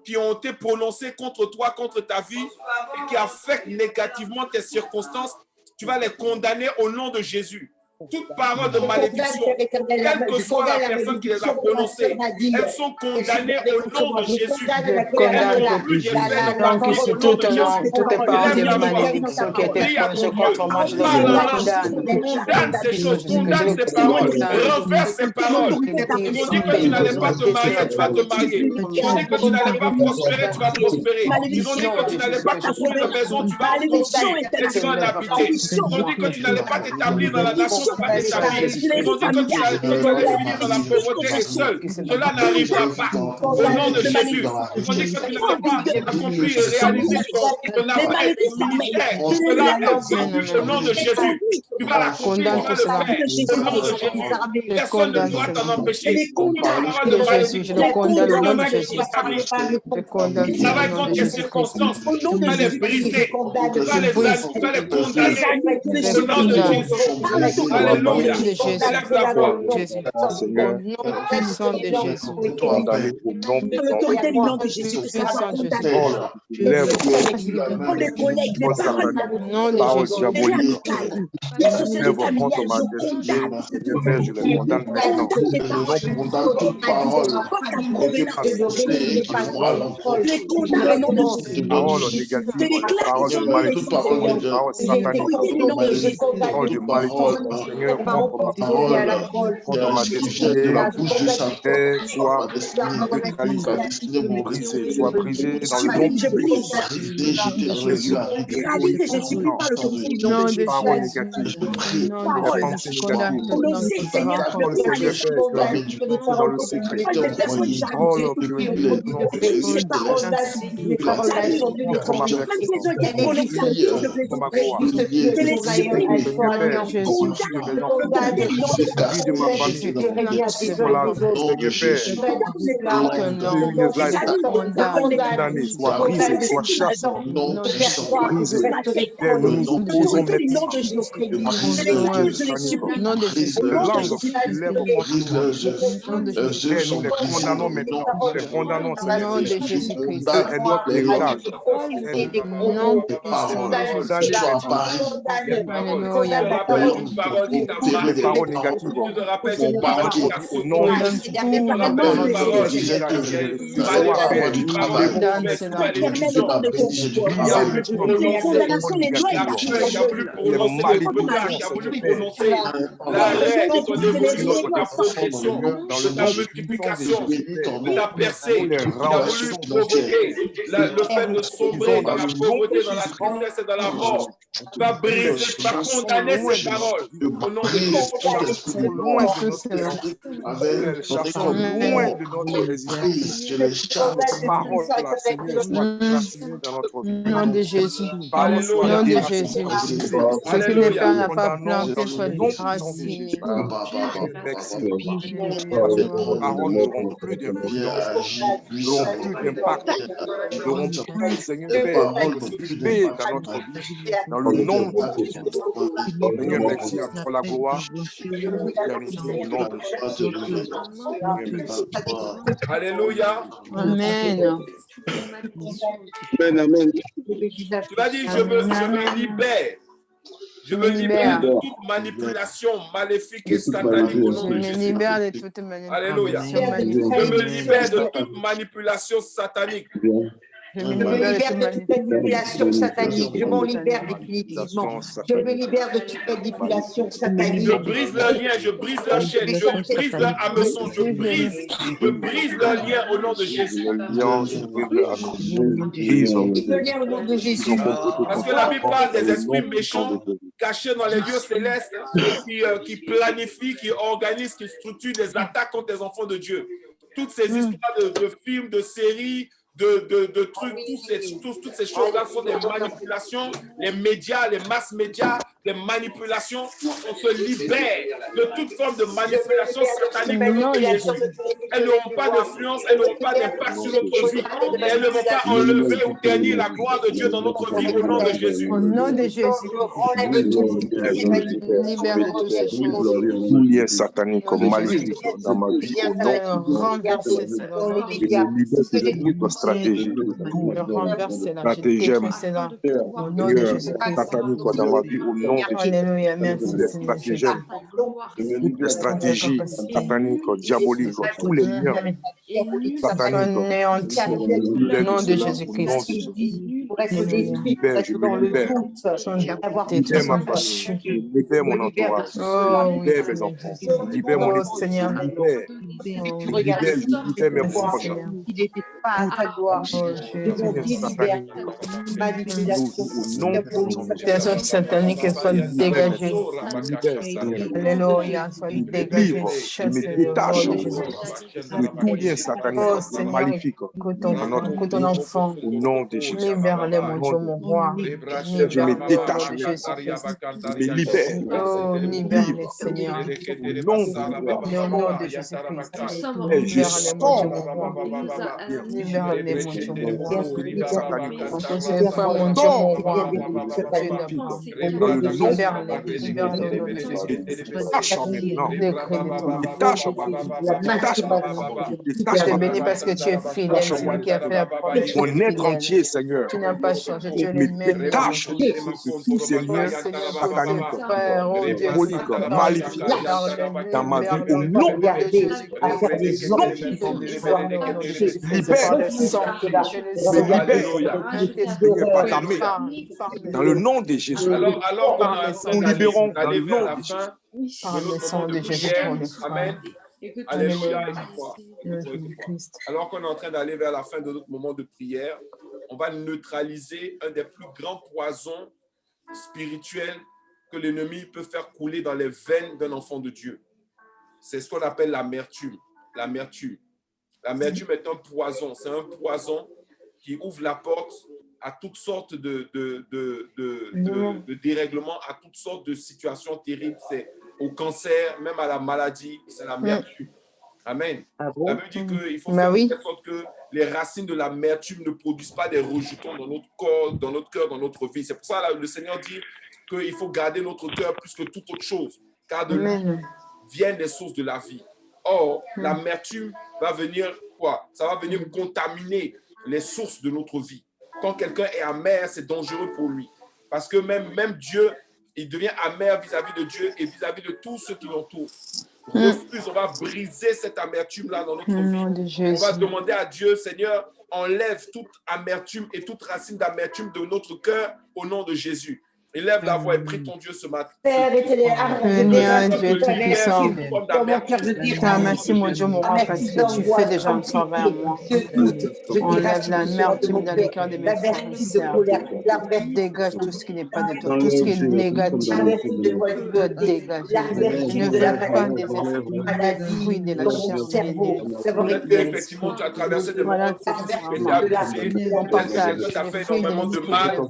qui ont été prononcées contre toi, contre ta vie, et qui affectent négativement tes circonstances. Tu vas les condamner au nom de Jésus. Toute parole de malédiction, quelle que soit la personne qui les a prononcées, elles sont condamnées au nom de Jésus. Toutes les paroles de malédiction qui étaient prononcées contre moi, je les condamne. Condamne ces choses, condamne ces paroles, renverse ces paroles. Ils m'ont dit que tu n'allais pas te marier, tu vas te marier. Ils ont dit que tu n'allais pas prospérer, tu vas prospérer. Ils ont dit que tu n'allais pas construire une maison, tu vas construire et tu vas en habiter. Ils ont dit que tu n'allais pas t'établir dans la nation, tu vas t'établir. Ils ont dit que tu allais finir dans la pauvreté et seul. Cela n'arrivera pas. Au nom de Jésus. Ils ont dit que tu n'allais pas accomplir et réaliser ton appel, ton ministère. Cela est au nom de Jésus. Tu vas l'accomplir, tu vas le faire. Au nom de Jésus. Personne ne pourra t'en empêcher. Toute parole de malédiction, ça va être contre tes circonstances. Tu vas les briser. Tu vas les condamner. Au nom de Jésus. Alléluia. Lève la voix. Au nom puissant de Jésus. L'autorité du nom de Jésus. Lève On les collègues, les paroles Nom de Jésus. lève contre ma destinée, je les condamne maintenant. Toute parole les condamne au nom de Jésus. Parole négative, parole de malédiction, parole satanique, parole de malédiction, Seigneur, contre ma destinée, soit brisé, soit brisé dans le nom de Jésus. Réalisez Jésus par l'autorité du nom de Jésus. Parole négative, les pensées négatives, dans le secret, oh le soit brisé, soit chassé, brisé. Nous nous opposons maintenant. Nom de Jésus. Nous les condamnons maintenant. Nous les condamnons, Nom de Jésus-Christ. et notre héritage. Nom puissant de Jésus. Alléluia. Les paroles négatives. Au nom de ta percée, il a voulu provoquer le fait de sombrer dans la pauvreté, dans la tristesse et dans la mort. Tu vas briser, tu vas condamner ces paroles au nom de Jésus. loin de notre résistance. Parole là, Seigneur, soit gracieux dans notre vie. Nom de Jésus. Alléluia. Nom de Jésus. Ce que le Père n'a pas planté soit déraciné. Paroles n'auront plus d'influence, n'auront plus d'impact, n'auront plus, Seigneur, d'effet dans notre vie, dans le nom de Jésus. Seigneur, merci à toi. pour la gloire, l'éternité, au nom de Jésus. Alléluia. Amen. Amen. Tu vas dire, je me libère. Je me libère de toute manipulation maléfique et satanique au nom Je de me Jésus. libère de toute Alléluia. manipulation Je me libère maléfique. de toute manipulation satanique. Je Je me libère de toute manipulation satanique. Je m'en libère définitivement. Je me libère de toute manipulation satanique. Je brise leur lien, je brise leur chaîne, je brise leur hameçon, je brise leur lien au nom de Jésus. Je brise le hameçon. Brise. Je viens au nom de Jésus. Parce que la Bible parle des esprits méchants cachés dans les lieux célestes qui planifient, qui organisent, qui structurent des attaques contre les enfants de Dieu. Toutes ces histoires de films, de séries, de trucs, toutes ces choses-là sont des manipulations. Les médias, les masses médias, les manipulations, on se libère de toute forme de manipulation satanique au nom de Jésus. Elles n'auront pas d'influence, elles n'auront pas d'impact sur notre vie. Et elles ne vont pas enlever ou ternir la gloire de Dieu dans notre vie au nom de Jésus. Au nom de Jésus. Libère de toutes ces choses. Tout lien satanique, maléfique dans ma vie, au nom Renverser cela. je me libère de toute stratégie, de tout Renverser la stratagème au nom de Jésus. satanique dans ma vie, au nom de Jésus. Alléluia, merci Les Seigneur. stratagèmes, toutes les stratégies sataniques, diaboliques, tous les liens sataniques, Anéanti. Au nom de Jésus-Christ. Pour être détruit, pour être dans le doute, d'avoir libère ma famille, libère mon entourage, libère mes enfants, libère mon épouse, Seigneur. libère mes proches. Il n'était pas à ta gloire. Manipulation satanique soit dégagée. Alléluia, soit dégagée. Je me détache de tout lien satanique, maléfique, que ton enfant. au nom de Jésus. Libère-les, mon Dieu, mon roi. Je me détache, je me libère. Oh, libère-les, Seigneur. Au nom de Jésus. Au nom de Jésus-Christ. Et je Libère-les, mon Dieu, sors mon roi. Libère-les, mon Dieu, mon roi. satanique. C'est pas mon Dieu, mon roi. Libère-les, Libère-les au nom de Jésus. détache maintenant. Décrète Détache Je te bénis parce que tu es fidèle, c'est lui qui a fait la promesse. Tu es mon être fidèle. entier, Seigneur. Tu n'as pas changé, tu es Me le même. détache de tous ces liens sataniques, diaboliques, maléfiques dans ma vie, au nom de Jésus. à faire des hommes qui sont Libère, dans le nom de Jésus. Alors qu'on a Nous libérons dans le nom la de Jésus. fin Par le sang de Jésus pour les frères. Amen. Alléluia. Et j'y crois. Christ. Alors qu'on est en train d'aller vers la fin de notre moment de prière, on va neutraliser un des plus grands poisons spirituels que l'ennemi peut faire couler dans les veines d'un enfant de Dieu. C'est ce qu'on appelle l'amertume. L'amertume. L'amertume est un poison. C'est un poison qui ouvre la porte à toutes sortes de dérèglements, à toutes sortes de situations terribles. C'est au cancer, même à la maladie, c'est l'amertume. Amen. La Bible dit qu'il faut faire en sorte que les racines de l'amertume ne produisent pas des rejetons dans notre corps, dans notre cœur, dans notre vie. C'est pour ça que le Seigneur dit qu'il faut garder notre cœur plus que toute autre chose, car de lui viennent les sources de la vie. Or, l'amertume va venir quoi? Ça va venir contaminer les sources de notre vie. Quand quelqu'un est amer, c'est dangereux pour lui. Parce que même Dieu, il devient amer vis-à-vis de Dieu et vis-à-vis de tous ceux qui l'entourent. Refuse, on va briser cette amertume-là dans notre vie. On va demander à Dieu, Seigneur, enlève toute amertume et toute racine d'amertume de notre cœur au nom de Jésus. Élève la voix et prie ton Dieu ce matin. Seigneur Dieu Tout-Puissant, merci mon Dieu, mon roi, parce que tu fais déjà un travail à moi. Enlève l'amertume dans les cœurs de mes frères et sœurs. Dégage tout ce qui n'est pas de toi, tout ce qui est négatif. Doit dégager. Je ne veux pas des fruits de la chair. Effectivement, tu as traversé des Voilà, moments difficiles. on partage. Ça fait énormément de mal.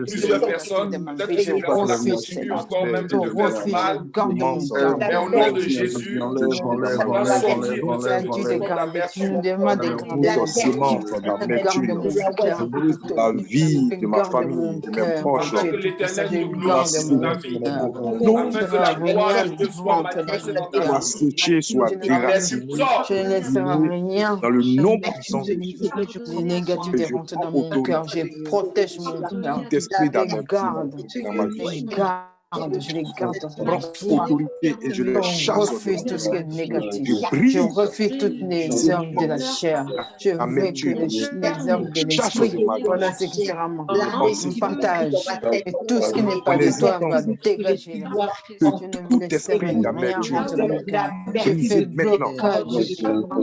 Plusieurs personnes. mal. Peut-être que Je ces personnes refuse continuent cela. encore même Je de te faire du refuse, mal. je garde mon cœur. Mais au nom de Jésus, tu dois sortir de cette Tu position nous d'amertume. demandes de garder ton semence cœur. d'amertume. Garde mon cœur Je pour brise tout. la vie de ma Garde famille, mon de mes cœur, proches. Afin que Dieu l'Éternel tout-puissant. te Soit Garde glorifie dans ta mon vie. cœur. non, Afin que La la gloire lumière de Dieu soit monte dans manifestée mon dans ta cœur. soit vie. séché, soit Amen. Tu déraciné, Je ne sors. laisserai rien dans le nom puissant de Jésus. de négativité Je rentrer prends dans mon cœur. autorité. Je protège mon cœur. Tout esprit Je les d'amertume garde. dans ma Je les vie. garde. Je les garde Je dans prends toi. autorité et je les Je chasse. refuse tout ce qui est négatif. Je Je brise refuse toutes les œuvres de la chair. Je veux que l'amertume. les œuvres de Chasse l'esprit, de ma vie. voilà ce qui sera mon Les pensées partage. Et tout ce qui n'est pas mon de toi va existence. dégager là. Que Je ne me tout laisserai esprit rien d'amertume rentrer dans mon cœur. Je fais brisé maintenant. blocage.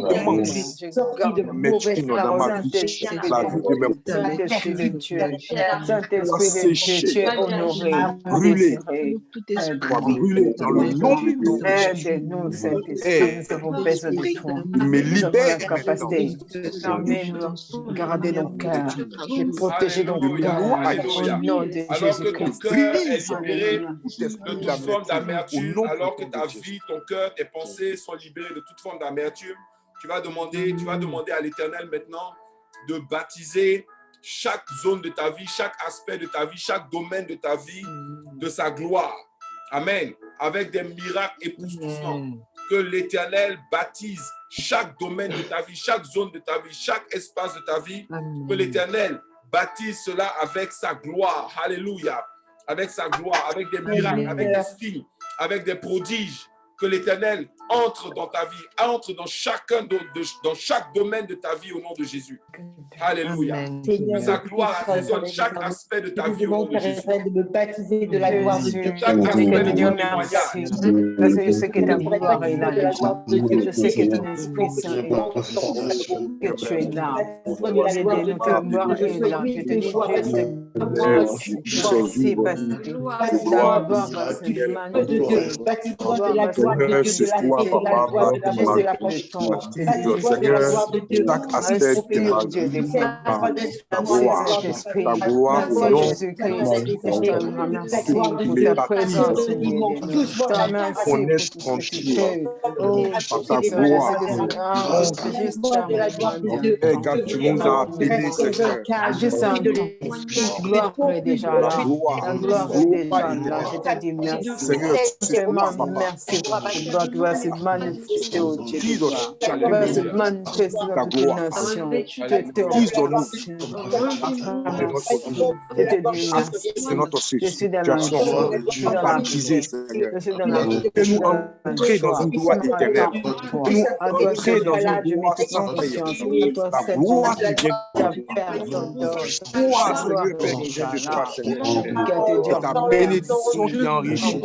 Commence Je garde l'amertume dans ma vie, Saint-Esprit de la vie de mes Dieu. Saint-Esprit de Dieu. soit Saint-Esprit de Dieu. Tu séché, es honoré, brûlé, désiré. soit brûlé dans le nom puissant de Jésus. Aide-nous, Saint-Esprit. Et Nous avons besoin de toi. il me Nous avons la libère maintenant. capacité. Permets-nous de garder nos cœurs, de protéger nos Alléluia. cœurs. Au Alléluia. nom de Alors que ton Jésus-Christ. cœur est Brise libéré tout esprit de toute forme d'amertume au d'amertume, nom alors que puissant ta de Jésus. vie, ton cœur, tes pensées sont libérées de toute forme d'amertume, tu vas demander à l'Éternel maintenant de baptiser chaque zone de ta vie, chaque aspect de ta vie, chaque domaine de ta vie de sa gloire. Amen. Avec des miracles époustouflants. Que l'Éternel baptise chaque domaine de ta vie, chaque zone de ta vie, chaque espace de ta vie. Que l'Éternel baptise cela avec sa gloire. Alléluia. Avec sa gloire, avec des miracles, avec des signes, avec des prodiges. Que l'Éternel entre dans ta vie, entre dans dans chaque domaine de ta vie au nom de Jésus. Alléluia. Que sa gloire assaisonne chaque aspect de ta vie au nom de Jésus. de me baptiser de la gloire de Dieu. Chaque aspect de ton Dieu témoignage. merci. Parce que je sais que ta gloire est là déjà. Je sais que ton Esprit Saint est là. Que tu es là. Aidez-nous, ta gloire est là. Je te dis, Dieu, c'est passé. Ta gloire va se manifester. Baptise-moi de la gloire de Dieu, de la paix, de la joie, de la Juste bonté. la puissance. Baptise-moi de la gloire de Dieu. Chaque aspect de ma vie, ta gloire, ta gloire au Merci nom Jésus-Christ. Je te remercie pour ta présence. Je te remercie mon pour est tout ce que tu tranquille fais. Oh, par ta Jésus, gloire. juste de la gloire de Dieu. Car tu nous as appelés, Seigneur. juste un temps. La gloire est déjà là. La gloire est déjà là. Je te dis merci. Seigneur, Vraiment merci pour cette gloire qui va se manifester au Dieu. Dis dans chaque Qui va se domaine manifester dans ta toutes les gloire. nations. Je te Dis dans nous remercie. de notre vie, Je te dis merci. de notre Je suis dans la situation. joie. Je suis dans la Baptisé, paix. Seigneur. Je suis dans la Fais-nous entrer dans une joie éternelle. Fais-nous entrer dans une gloire sans fin. La gloire qui vient ta de personne toi, Seigneur, Père, qui vient de toi, Seigneur. C'est ta bénédiction qui enrichit.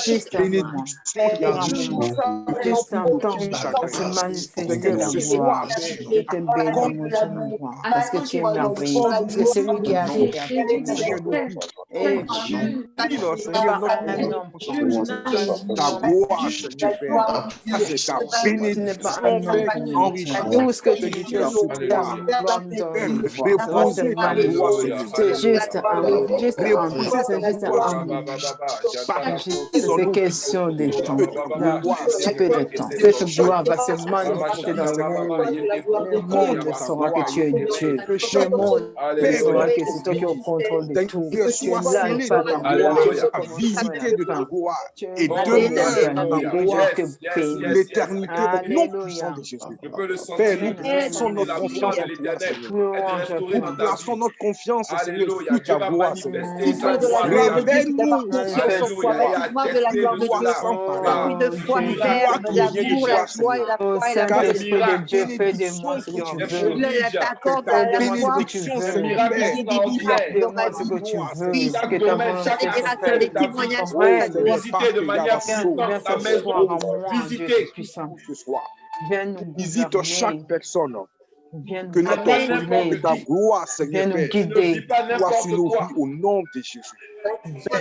Juste un moment. Bénédiction qui enrichit. Juste un temps pour se manifester la gloire. Je te bénis, mon Dieu, mon roi, parce que tu es merveilleux. Parce que celui qui a fait et Seigneur, notre ta gloire, Seigneur, Père. C'est ta bénédiction qui enrichit. tout ce que tu dis, tu as fait ta gloire nous donne. Ça va se manifester. C'est juste un, juste un, c'est juste un. C'est question de temps, d'un petit peu de temps. Cette gloire va se manifester dans le monde. Le monde saura que tu es Dieu. Le monde saura que c'est toi qui es au contrôle de tout. Tu es là et pas ta gloire. à visiter de ta gloire et Alléluia. demeurer dans ta gloire Je te bénis. l'éternité au nom puissant Alléluia. de Jésus. Je peux le sentir. Père, nous plaçons La notre confiance gloire en de toi, l'Éternel Seigneur. est restaurée dans Nous ta vie. plaçons notre confiance, Seigneur, Alléluia. sur Dieu ta va gloire, Seigneur. manifester sa de la gloire. gloire de Dieu, Révèle-nous, Alléluia. Alléluia. Et de la gloire de Dieu. Remplis de foi, Père, de l'amour, la joie et la Ô foi et la Saint-Esprit bonté. de Dieu, fais de moi ce que tu veux. T'accorde ta la foi, bénédiction, veux. Seigneur, Père. Fais-moi ce que tu veux. Chaque Que ta domaine, volonté chaque se aspect fasse. de ta vie, Reine, visiter de manière puissante ta maison, soir en moi, Dieu visiter. puissant. Ce soir, Viens nous visite gouverner. chaque personne Viens Que nous notre Pas vie, n'importe que ta qui. gloire, Viens Seigneur nous Père, Ne vis guider. pas soit n'importe sur nos quoi. vies au nom de Jésus.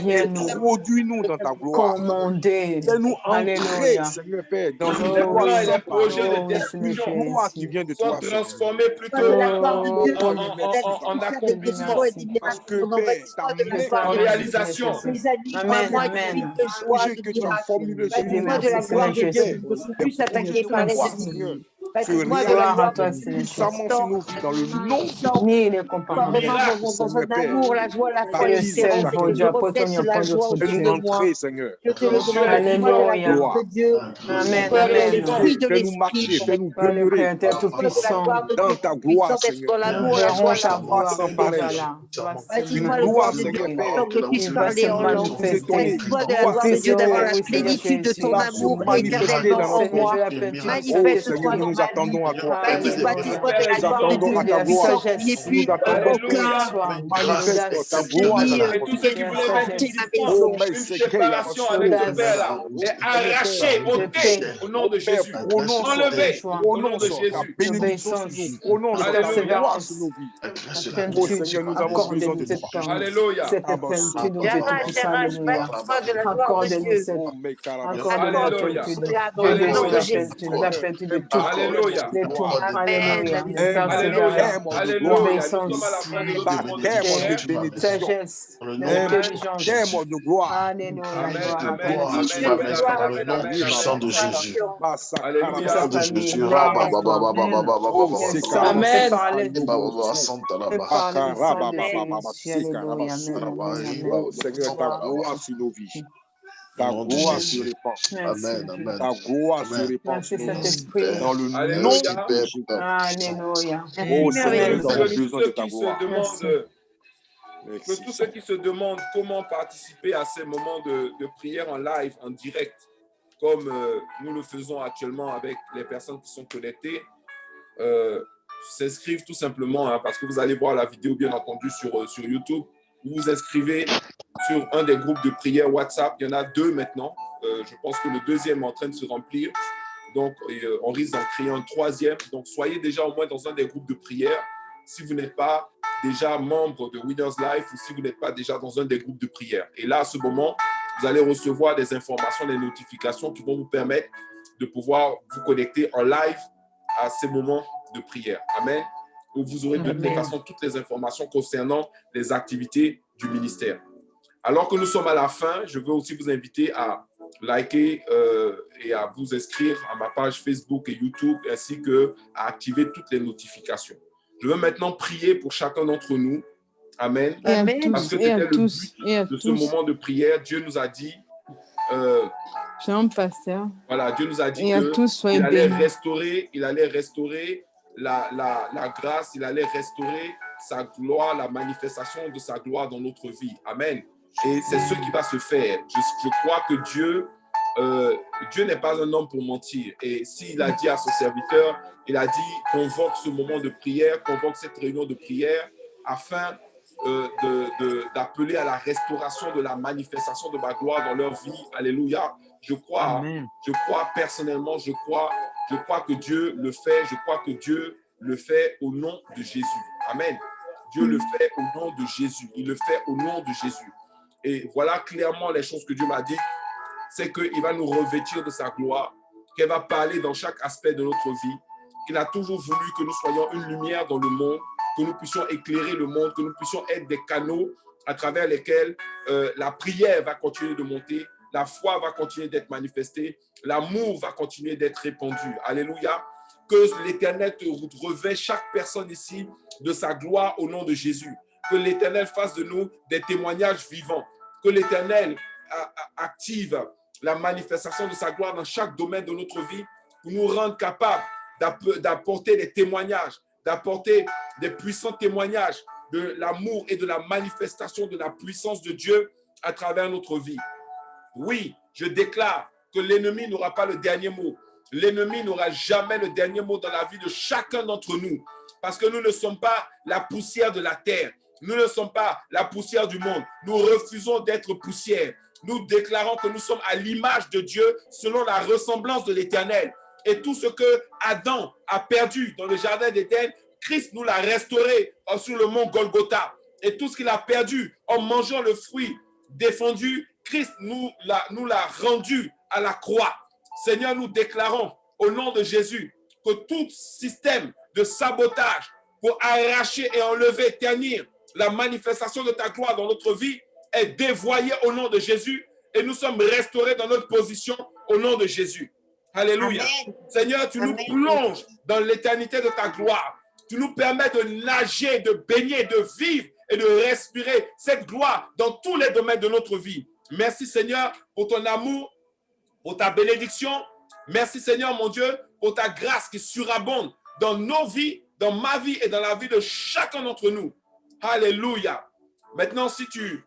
Viens nous Introduis-nous dans ta gloire. commander. Fais-nous entrer, Alléluia. Seigneur Père, dans une Les Oh gloire oui, plans et sans les projets pareil. de oh oui, Seigneur Une destruction gloire qui Jésus. vient de sont toi, Seigneur. transformés plutôt Oh, en, Seigneur, en- merci. en- en des accomplissement, guérisons et des Parce miracles. que, Ton Père, ta baptise-moi de main gloire en et Pardonne, de Seigneur puissance. réalisation. Jésus. Mes amis, Amen, moi des amen. cris de joie, projet de que tu as miracles. formulé sur Je dis nous, Baptise-moi de merci, la Seigneur gloire Seigneur de Dieu Jésus. pour ne Père, plus s'attaquer par les gloire, ennemis. Seigneur, se Baptise-moi de la Gloire à gloire de toi, réalise Dieu Seigneur puissamment Jésus. sur puissant, nos vies dans le nom de puissant, Ni les puissant, comparable. vraiment Jésus, dans Seigneur un Père. amour, la joie, la foi, Dieu Baptise l'espérance seul, et chacun beau que de je Dieu, nous. apôtre, reflète n'y a la pas joie d'autre autour Dieu. de Fais-nous moi. entrer, Seigneur. Je te le Notre Dieu demande, est baptise-moi de vivant. la Alléluia. gloire de Gloire. Dieu, Amen, fais Fais-nous amen. l'esprit entrer, de fais-nous l'esprit marcher, pour fais-nous Par le demeurer Père, Père baptise-moi de la Tout-Puissant, gloire de dans Dieu ta pour gloire, puissant d'être Seigneur dans Père. nous l'amour, la verrons joie, ta la foi, Gloire gloire sans est l'espérance. déjà pareil. là. Il va se Une Baptise-moi de gloire, gloire de Seigneur Dieu, manifester. Père, puissant que je puisse Il va se parler en qui va langue. nous manifester. étonner. Une Baptise-moi de la gloire, gloire de Dieu Seigneur d'avoir Oh Père, la oui, Seigneur plénitude de qui ton va Jésus. se amour manifester éternellement dans en notre Seigneur, vie. je moi. l'appelle tout de Oh suite. Seigneur, Manifeste-toi nous dans nous ma vie. attendons à toi. Baptise-moi Alléluia. de Père la est Nous gloire de vivant. attendons Dieu à Plus ta de gloire. puissant qui est sagesse, Nous plus nous attendons. aucun. plus de Alléluia. foi, Je Manifeste ta d'audace. t'ai gloire dans dit, Et notre tous vie. ceux qui Viens, voulaient mettre une racheter sagesse, ma distance, Oh, maison. mais une c'est qu'il y a séparation avec ce d'audace, Père-là, Oh, est Seigneur Père, arrachée, de ôtée paix, au nom de Père, Jésus. prononce, de Enlevée joie, au nom de prononce ta Jésus. bénédiction sur nous. d'obéissance, Prononce de ta Alléluia. gloire sur persévérance, nos vies. la Oh plénitude. Seigneur, nous avons besoin Accordez-nous de cette toi. plénitude, Alléluia. cette Abasso, plénitude, ô Dieu J'arrache, Tout-Puissant, j'arrache, Alléluia. baptise-moi de la gloire de Accordez-nous Dieu. cette, Oh, mais carabas. accordez-nous la Alléluia. plénitude. Dans Dieu le nom Jésus, de la Alléluia. Jésus. plénitude, la plénitude de tout, Alléluia. de tout. Amen. Alléluia. De Un manque Alléluia. persévérance, de gloire, Alléluia. Nous sommes à la d'obéissance, fin de notre moment de baptême de prière. bénédiction, sagesse, un Amen. d'intelligence. baptême de gloire. Alléluia. Amen. Gloire à toi, Amen. Jésus. Amen. Dieu de Amen. gloire Amen. et Amen. de Amen. Riba Amen. baba, satisfaction. basa Toute Alléluia. sa karabas, famille, gloire à Amen. toi. oh Viens sekara, sans, fais Amen. parler, fais parler le sang akaraba de baba baba, Jésus. Alléluia. sekarabaso. Amen, amen, amen. Oh Seigneur, ta Gloire. gloire sur nos vies, ta gloire se répand, Merci. ta gloire se répand Merci sur nos vies. Saint-Esprit. Dans le nom Alléluia. de Jésus. Alléluia. Merci, Oh Que Seigneur, merveilleux nous tous, Père. avons que tous besoin de ceux ta qui se gloire. Merci. demandent, que Merci tous ceux Seigneur. qui se demandent comment participer à ces moments de prière en live, en direct, comme nous le faisons actuellement avec les personnes qui sont connectées, s'inscrivent tout simplement, hein, parce que vous allez voir la vidéo bien entendu sur YouTube. Vous vous inscrivez sur un des groupes de prière WhatsApp. Il y en a 2 maintenant. Je pense que le 2e est en train de se remplir. Donc, on risque d'en créer un 3e. Donc, soyez déjà au moins dans un des groupes de prière. Si vous n'êtes pas déjà membre de Winners Life ou si vous n'êtes pas déjà dans un des groupes de prière. Et là, à ce moment, vous allez recevoir des informations, des notifications qui vont vous permettre de pouvoir vous connecter en live à ces moments de prière. Amen. Où vous aurez de toute façon toutes les informations concernant les activités du ministère. Alors que nous sommes à la fin, je veux aussi vous inviter à liker et à vous inscrire à ma page Facebook et YouTube, ainsi qu'à activer toutes les notifications. Je veux maintenant prier pour chacun d'entre nous. Amen. Et à Amen. Parce tous, que et à c'était le tous, et à but de ce tous. moment de prière. Dieu nous a dit, Shalom, pasteur. voilà, Dieu nous a dit Et à tous, soyez qu'il allait bénis. restaurer la grâce, il allait restaurer sa gloire, la manifestation de sa gloire dans notre vie. Amen. Et c'est ce qui va se faire. Je crois que Dieu n'est pas un homme pour mentir. Et s'il a dit à son serviteur, il a dit, convoque ce moment de prière, convoque cette réunion de prière afin d'appeler à la restauration de la manifestation de ma gloire dans leur vie. Alléluia. Je crois personnellement, je crois que Dieu le fait. Je crois que Dieu le fait au nom de Jésus. Amen. Dieu le fait au nom de Jésus. Il le fait au nom de Jésus. Et voilà clairement les choses que Dieu m'a dit. C'est qu'il va nous revêtir de sa gloire, qu'il va parler dans chaque aspect de notre vie, qu'il a toujours voulu que nous soyons une lumière dans le monde, que nous puissions éclairer le monde, que nous puissions être des canaux à travers lesquels la prière va continuer de monter, la foi va continuer d'être manifestée, l'amour va continuer d'être répandu. Alléluia. Que l'Éternel te revêt chaque personne ici de sa gloire au nom de Jésus. Que l'Éternel fasse de nous des témoignages vivants. Que l'Éternel active la manifestation de sa gloire dans chaque domaine de notre vie pour nous rendre capables d'apporter des témoignages, d'apporter des puissants témoignages de l'amour et de la manifestation de la puissance de Dieu à travers notre vie. Oui, je déclare que l'ennemi n'aura pas le dernier mot. L'ennemi n'aura jamais le dernier mot dans la vie de chacun d'entre nous parce que nous ne sommes pas la poussière de la terre. Nous ne sommes pas la poussière du monde. Nous refusons d'être poussière. Nous déclarons que nous sommes à l'image de Dieu selon la ressemblance de l'Éternel. Et tout ce que Adam a perdu dans le jardin d'Éden, Christ nous l'a restauré sur le mont Golgotha. Et tout ce qu'il a perdu en mangeant le fruit défendu, Christ nous l'a rendu à la croix. Seigneur, nous déclarons au nom de Jésus que tout système de sabotage pour arracher et enlever, ternir la manifestation de ta gloire dans notre vie est dévoyé au nom de Jésus et nous sommes restaurés dans notre position au nom de Jésus. Alléluia. Amen. Seigneur, tu nous plonges dans l'éternité de ta gloire. Tu nous permets de nager, de baigner, de vivre et de respirer cette gloire dans tous les domaines de notre vie. Merci Seigneur pour ton amour, pour ta bénédiction. Merci Seigneur mon Dieu pour ta grâce qui surabonde dans nos vies, dans ma vie et dans la vie de chacun d'entre nous. Alléluia. Maintenant, si Dieu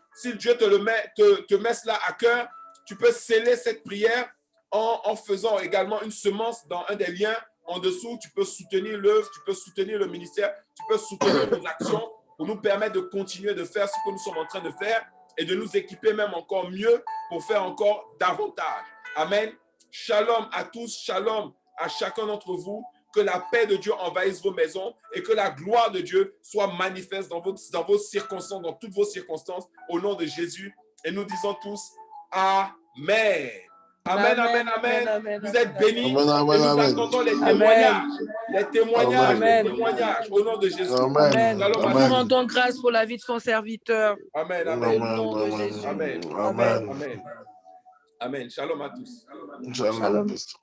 te met cela à cœur, tu peux sceller cette prière en faisant également une semence dans un des liens en dessous. Tu peux soutenir l'œuvre, tu peux soutenir le ministère, tu peux soutenir nos actions pour nous permettre de continuer de faire ce que nous sommes en train de faire et de nous équiper même encore mieux pour faire encore davantage. Amen. Shalom à tous, shalom à chacun d'entre vous. Que la paix de Dieu envahisse vos maisons et que la gloire de Dieu soit manifeste dans vos circonstances, dans toutes vos circonstances, au nom de Jésus. Et nous disons tous Amen. Amen, amen, amen. Amen. Vous êtes bénis. Amen, amen, et nous attendons les témoignages. Les témoignages, amen. Les témoignages au nom de Jésus. Amen. Nous rendons grâce pour la vie de son serviteur. Amen, amen. Au nom de Jésus. Amen. Amen. Amen. Amen. Shalom à tous. Shalom à tous.